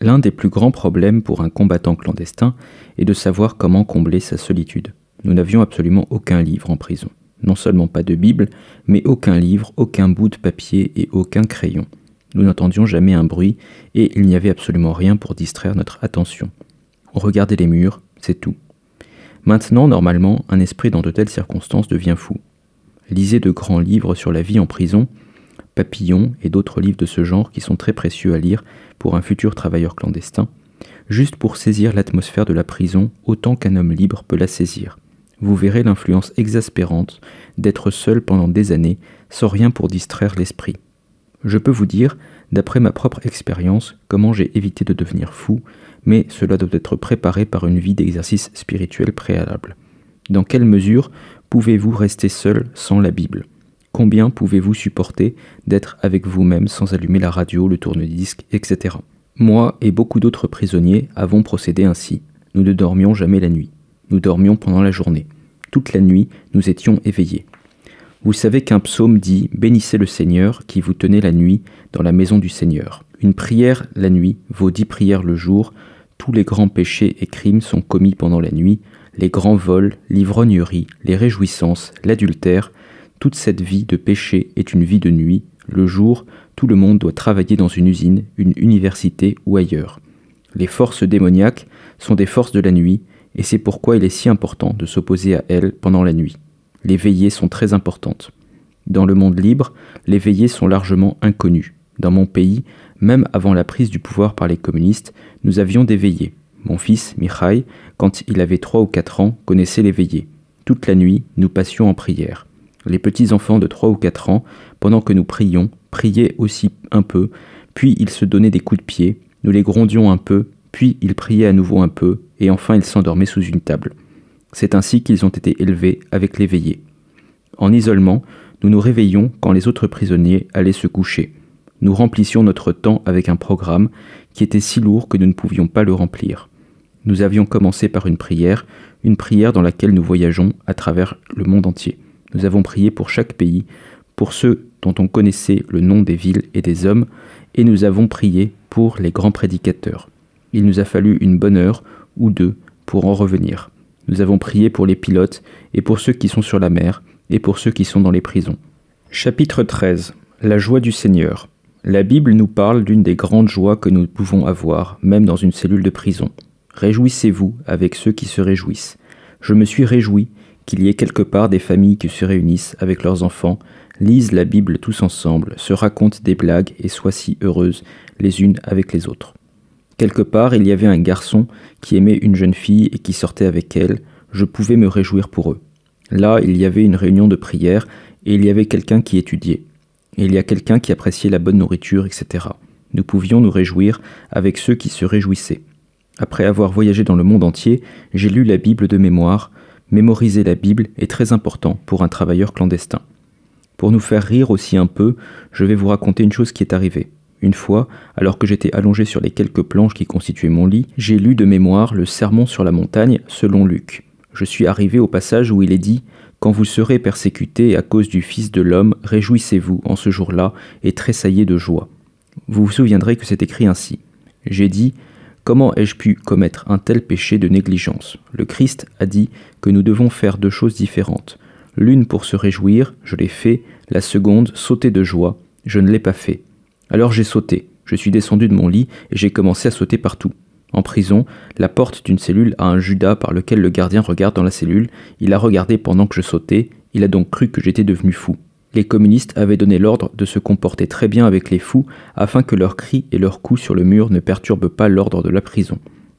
L'un des plus grands problèmes pour un combattant clandestin est de savoir comment combler sa solitude. Nous n'avions absolument aucun livre en prison. Non seulement pas de Bible, mais aucun livre, aucun bout de papier et aucun crayon. Nous n'entendions jamais un bruit et il n'y avait absolument rien pour distraire notre attention. On regardait les murs, c'est tout. Maintenant, normalement, un esprit dans de telles circonstances devient fou. Lisez de grands livres sur la vie en prison, Papillon et d'autres livres de ce genre qui sont très précieux à lire pour un futur travailleur clandestin, juste pour saisir l'atmosphère de la prison autant qu'un homme libre peut la saisir. Vous verrez l'influence exaspérante d'être seul pendant des années sans rien pour distraire l'esprit. Je peux vous dire, d'après ma propre expérience, comment j'ai évité de devenir fou, mais cela doit être préparé par une vie d'exercice spirituel préalable. Dans quelle mesure pouvez-vous rester seul sans la Bible ? Combien pouvez-vous supporter d'être avec vous-même sans allumer la radio, le tourne-disque, etc. Moi et beaucoup d'autres prisonniers avons procédé ainsi. Nous ne dormions jamais la nuit. Nous dormions pendant la journée. Toute la nuit, nous étions éveillés. Vous savez qu'un psaume dit « Bénissez le Seigneur qui vous tenez la nuit dans la maison du Seigneur ». Une prière la nuit vaut 10 prières le jour. Tous les grands péchés et crimes sont commis pendant la nuit. Les grands vols, l'ivrognerie, les réjouissances, l'adultère. Toute cette vie de péché est une vie de nuit. Le jour, tout le monde doit travailler dans une usine, une université ou ailleurs. Les forces démoniaques sont des forces de la nuit, et c'est pourquoi il est si important de s'opposer à elles pendant la nuit. Les veillées sont très importantes. Dans le monde libre, les veillées sont largement inconnues. Dans mon pays, même avant la prise du pouvoir par les communistes, nous avions des veillées. Mon fils, Mikhaï, quand il avait 3 ou 4 ans, connaissait les veillées. Toute la nuit, nous passions en prière. Les petits enfants de 3 ou 4 ans, pendant que nous prions, priaient aussi un peu, puis ils se donnaient des coups de pied, nous les grondions un peu, puis ils priaient à nouveau un peu, et enfin ils s'endormaient sous une table. C'est ainsi qu'ils ont été élevés avec les veillées. En isolement, nous nous réveillions quand les autres prisonniers allaient se coucher. Nous remplissions notre temps avec un programme qui était si lourd que nous ne pouvions pas le remplir. Nous avions commencé par une prière dans laquelle nous voyageons à travers le monde entier. Nous avons prié pour chaque pays, pour ceux dont on connaissait le nom des villes et des hommes, et nous avons prié pour les grands prédicateurs. Il nous a fallu une bonne heure ou deux pour en revenir. Nous avons prié pour les pilotes et pour ceux qui sont sur la mer et pour ceux qui sont dans les prisons. Chapitre 13. La joie du Seigneur. La Bible nous parle d'une des grandes joies que nous pouvons avoir, même dans une cellule de prison. Réjouissez-vous avec ceux qui se réjouissent. Je me suis réjoui qu'il y ait quelque part des familles qui se réunissent avec leurs enfants, lisent la Bible tous ensemble, se racontent des blagues et soient si heureuses les unes avec les autres. Quelque part, il y avait un garçon qui aimait une jeune fille et qui sortait avec elle. Je pouvais me réjouir pour eux. Là, il y avait une réunion de prière et il y avait quelqu'un qui étudiait. Et il y a quelqu'un qui appréciait la bonne nourriture, etc. Nous pouvions nous réjouir avec ceux qui se réjouissaient. Après avoir voyagé dans le monde entier, j'ai lu la Bible de mémoire. Mémoriser la Bible est très important pour un travailleur clandestin. Pour nous faire rire aussi un peu, je vais vous raconter une chose qui est arrivée. Une fois, alors que j'étais allongé sur les quelques planches qui constituaient mon lit, j'ai lu de mémoire le Sermon sur la montagne selon Luc. Je suis arrivé au passage où il est dit « Quand vous serez persécutés à cause du Fils de l'homme, réjouissez-vous en ce jour-là et tressaillez de joie. Vous vous souviendrez que c'est écrit ainsi. J'ai dit, comment ai-je pu commettre un tel péché de négligence? Le Christ a dit que nous devons faire deux choses différentes. L'une pour se réjouir, je l'ai fait, la seconde, sauter de joie, je ne l'ai pas fait. Alors j'ai sauté, je suis descendu de mon lit et j'ai commencé à sauter partout. En prison, la porte d'une cellule a un judas par lequel le gardien regarde dans la cellule. Il a regardé pendant que je sautais, il a donc cru que j'étais devenu fou. Les communistes avaient donné l'ordre de se comporter très bien avec les fous afin que leurs cris et leurs coups sur le mur ne perturbent pas l'ordre de la prison.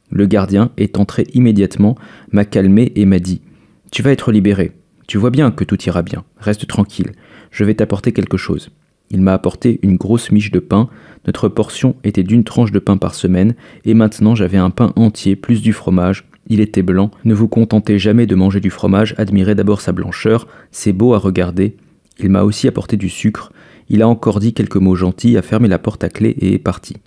Le gardien est entré immédiatement, m'a calmé et m'a dit « Tu vas être libéré. Tu vois bien que tout ira bien. Reste tranquille. Je vais t'apporter quelque chose. » Il m'a apporté une grosse miche de pain. Notre portion était d'une tranche de pain par semaine, et maintenant j'avais un pain entier plus du fromage. Il était blanc. Ne vous contentez jamais de manger du fromage, admirez d'abord sa blancheur, c'est beau à regarder. Il m'a aussi apporté du sucre. Il a encore dit quelques mots gentils, a fermé la porte à clé et est parti.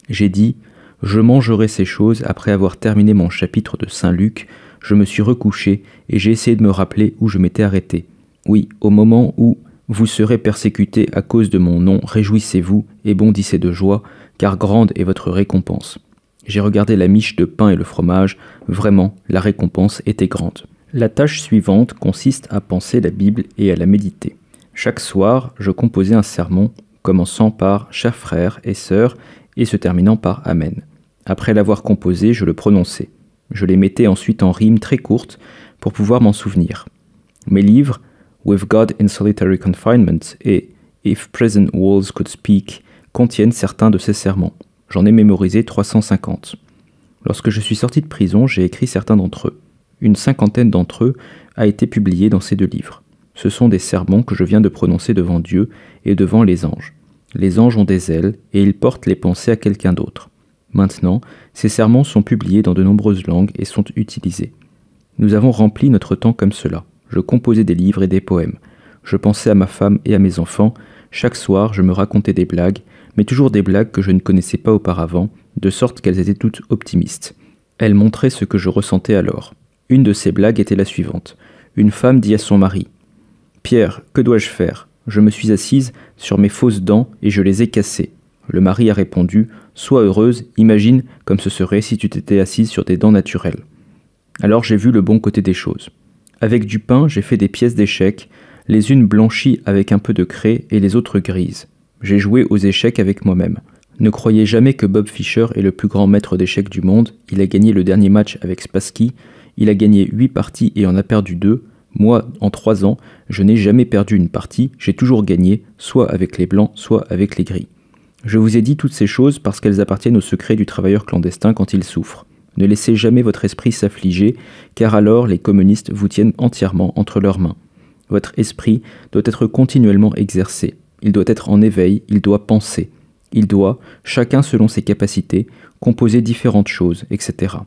J'ai dit « Je mangerai ces choses après avoir terminé mon chapitre de Saint Luc. Je me suis recouché et j'ai essayé de me rappeler où je m'étais arrêté. Oui, au moment où vous serez persécutés à cause de mon nom, réjouissez-vous et bondissez de joie, car grande est votre récompense. » J'ai regardé la miche de pain et le fromage, vraiment, la récompense était grande. La tâche suivante consiste à penser la Bible et à la méditer. Chaque soir, je composais un sermon, commençant par « Chers frères et sœurs » et se terminant par « Amen ». Après l'avoir composé, je le prononçais. Je les mettais ensuite en rimes très courtes pour pouvoir m'en souvenir. Mes livres, With God in Solitary Confinement et If Prison Walls Could Speak, contiennent certains de ces sermons. J'en ai mémorisé 350. Lorsque je suis sorti de prison, j'ai écrit certains d'entre eux. Une cinquantaine d'entre eux a été publiée dans ces deux livres. Ce sont des sermons que je viens de prononcer devant Dieu et devant les anges. Les anges ont des ailes et ils portent les pensées à quelqu'un d'autre. Maintenant, ces sermons sont publiés dans de nombreuses langues et sont utilisés. Nous avons rempli notre temps comme cela. Je composais des livres et des poèmes. Je pensais à ma femme et à mes enfants. Chaque soir, je me racontais des blagues, mais toujours des blagues que je ne connaissais pas auparavant, de sorte qu'elles étaient toutes optimistes. Elles montraient ce que je ressentais alors. Une de ces blagues était la suivante. Une femme dit à son mari « Pierre, que dois-je faire ? Je me suis assise sur mes fausses dents et je les ai cassées. » Le mari a répondu « Sois heureuse, imagine comme ce serait si tu t'étais assise sur des dents naturelles. » Alors j'ai vu le bon côté des choses. Avec du pain, j'ai fait des pièces d'échecs, les unes blanchies avec un peu de craie et les autres grises. J'ai joué aux échecs avec moi-même. Ne croyez jamais que Bob Fischer est le plus grand maître d'échecs du monde. Il a gagné le dernier match avec Spassky. Il a gagné 8 parties et en a perdu 2. Moi, en 3 ans, je n'ai jamais perdu une partie. J'ai toujours gagné, soit avec les blancs, soit avec les gris. Je vous ai dit toutes ces choses parce qu'elles appartiennent au secret du travailleur clandestin quand il souffre. Ne laissez jamais votre esprit s'affliger, car alors les communistes vous tiennent entièrement entre leurs mains. Votre esprit doit être continuellement exercé. Il doit être en éveil, il doit penser. Il doit, chacun selon ses capacités, composer différentes choses, etc.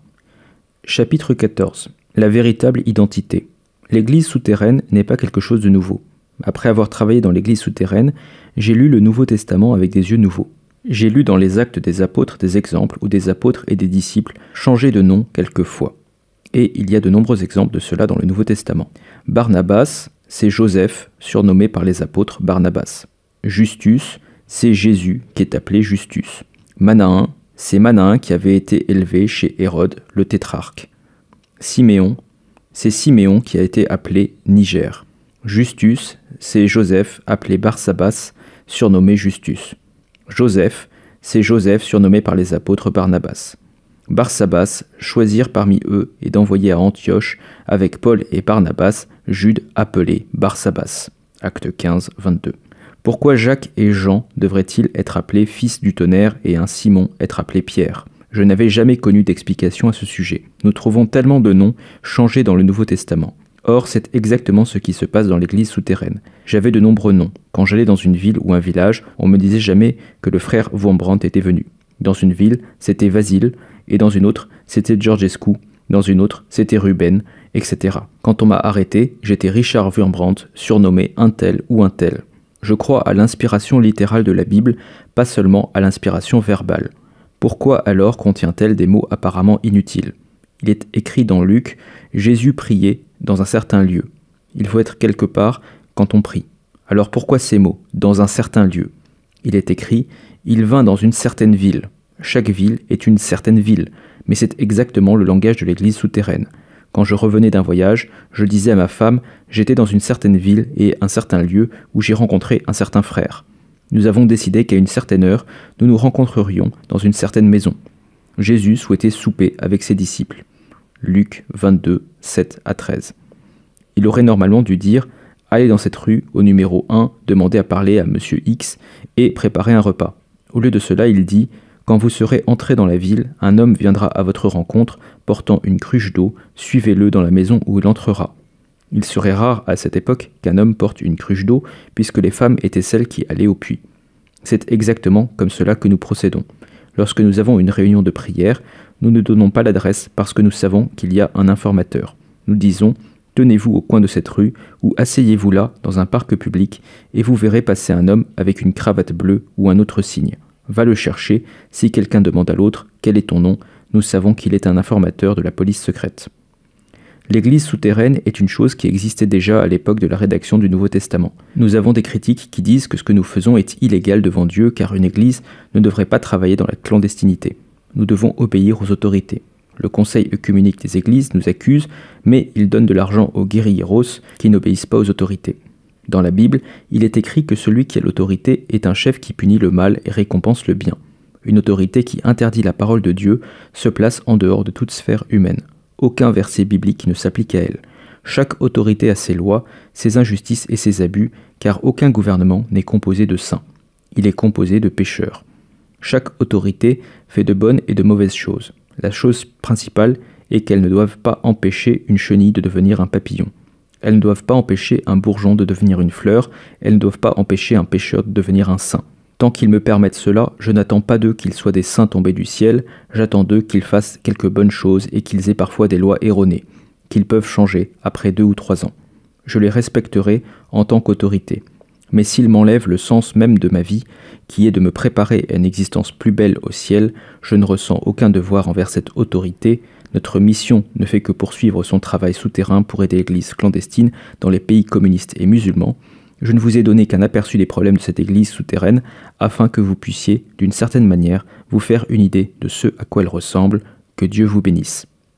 Chapitre 14. La véritable identité. L'église souterraine n'est pas quelque chose de nouveau. Après avoir travaillé dans l'église souterraine, j'ai lu le Nouveau Testament avec des yeux nouveaux. J'ai lu dans les Actes des Apôtres des exemples où des apôtres et des disciples changeaient de nom quelquefois. Et il y a de nombreux exemples de cela dans le Nouveau Testament. Barnabas, c'est Joseph, surnommé par les apôtres Barnabas. Justus, c'est Jésus qui est appelé Justus. Manahin, c'est Manahin qui avait été élevé chez Hérode, le tétrarque. Siméon, c'est Siméon qui a été appelé Niger. Justus, c'est Joseph appelé Barsabas, surnommé Justus. Joseph, c'est Joseph surnommé par les apôtres Barnabas. Barsabas, choisir parmi eux et d'envoyer à Antioche avec Paul et Barnabas, Jude appelé Barsabas. Acte 15, 22. Pourquoi Jacques et Jean devraient-ils être appelés fils du tonnerre et un Simon être appelé Pierre ? Je n'avais jamais connu d'explication à ce sujet. Nous trouvons tellement de noms changés dans le Nouveau Testament. Or, c'est exactement ce qui se passe dans l'église souterraine. J'avais de nombreux noms. Quand j'allais dans une ville ou un village, on me disait jamais que le frère Wurmbrandt était venu. Dans une ville, c'était Vasile, et dans une autre, c'était Georgescu, dans une autre, c'était Ruben, etc. Quand on m'a arrêté, j'étais Richard Wurmbrandt, surnommé un tel ou un tel. Je crois à l'inspiration littérale de la Bible, pas seulement à l'inspiration verbale. Pourquoi alors contient-elle des mots apparemment inutiles ? Il est écrit dans Luc, Jésus priait dans un certain lieu. Il faut être quelque part quand on prie. Alors pourquoi ces mots « dans un certain lieu » ? Il est écrit « il vint dans une certaine ville ». Chaque ville est une certaine ville, mais c'est exactement le langage de l'église souterraine. Quand je revenais d'un voyage, je disais à ma femme « j'étais dans une certaine ville et un certain lieu où j'ai rencontré un certain frère ». Nous avons décidé qu'à une certaine heure, nous nous rencontrerions dans une certaine maison. Jésus souhaitait souper avec ses disciples. Luc 22, 7 à 13. Il aurait normalement dû dire « allez dans cette rue, au numéro 1, demandez à parler à monsieur X et préparez un repas ». Au lieu de cela, il dit « quand vous serez entrés dans la ville, un homme viendra à votre rencontre, portant une cruche d'eau, suivez-le dans la maison où il entrera ». Il serait rare à cette époque qu'un homme porte une cruche d'eau, puisque les femmes étaient celles qui allaient au puits. C'est exactement comme cela que nous procédons. Lorsque nous avons une réunion de prière, nous ne donnons pas l'adresse parce que nous savons qu'il y a un informateur. Nous disons « tenez-vous au coin de cette rue ou asseyez-vous là dans un parc public et vous verrez passer un homme avec une cravate bleue ou un autre signe. Va le chercher, si quelqu'un demande à l'autre « quel est ton nom ?», nous savons qu'il est un informateur de la police secrète. » L'église souterraine est une chose qui existait déjà à l'époque de la rédaction du Nouveau Testament. Nous avons des critiques qui disent que ce que nous faisons est illégal devant Dieu car une église ne devrait pas travailler dans la clandestinité. Nous devons obéir aux autorités. Le Conseil œcuménique des églises nous accuse, mais il donne de l'argent aux guérilleros qui n'obéissent pas aux autorités. Dans la Bible, il est écrit que celui qui a l'autorité est un chef qui punit le mal et récompense le bien. Une autorité qui interdit la parole de Dieu se place en dehors de toute sphère humaine. Aucun verset biblique ne s'applique à elle. Chaque autorité a ses lois, ses injustices et ses abus, car aucun gouvernement n'est composé de saints. Il est composé de pécheurs. Chaque autorité fait de bonnes et de mauvaises choses. La chose principale est qu'elles ne doivent pas empêcher une chenille de devenir un papillon. Elles ne doivent pas empêcher un bourgeon de devenir une fleur, elles ne doivent pas empêcher un pécheur de devenir un saint. Tant qu'ils me permettent cela, je n'attends pas d'eux qu'ils soient des saints tombés du ciel, j'attends d'eux qu'ils fassent quelques bonnes choses et qu'ils aient parfois des lois erronées, qu'ils peuvent changer après 2 ou 3 ans. Je les respecterai en tant qu'autorité. Mais s'ils m'enlèvent le sens même de ma vie, qui est de me préparer à une existence plus belle au ciel, je ne ressens aucun devoir envers cette autorité. Notre mission ne fait que poursuivre son travail souterrain pour aider l'Église clandestine dans les pays communistes et musulmans. Je ne vous ai donné qu'un aperçu des problèmes de cette église souterraine, afin que vous puissiez, d'une certaine manière, vous faire une idée de ce à quoi elle ressemble. Que Dieu vous bénisse.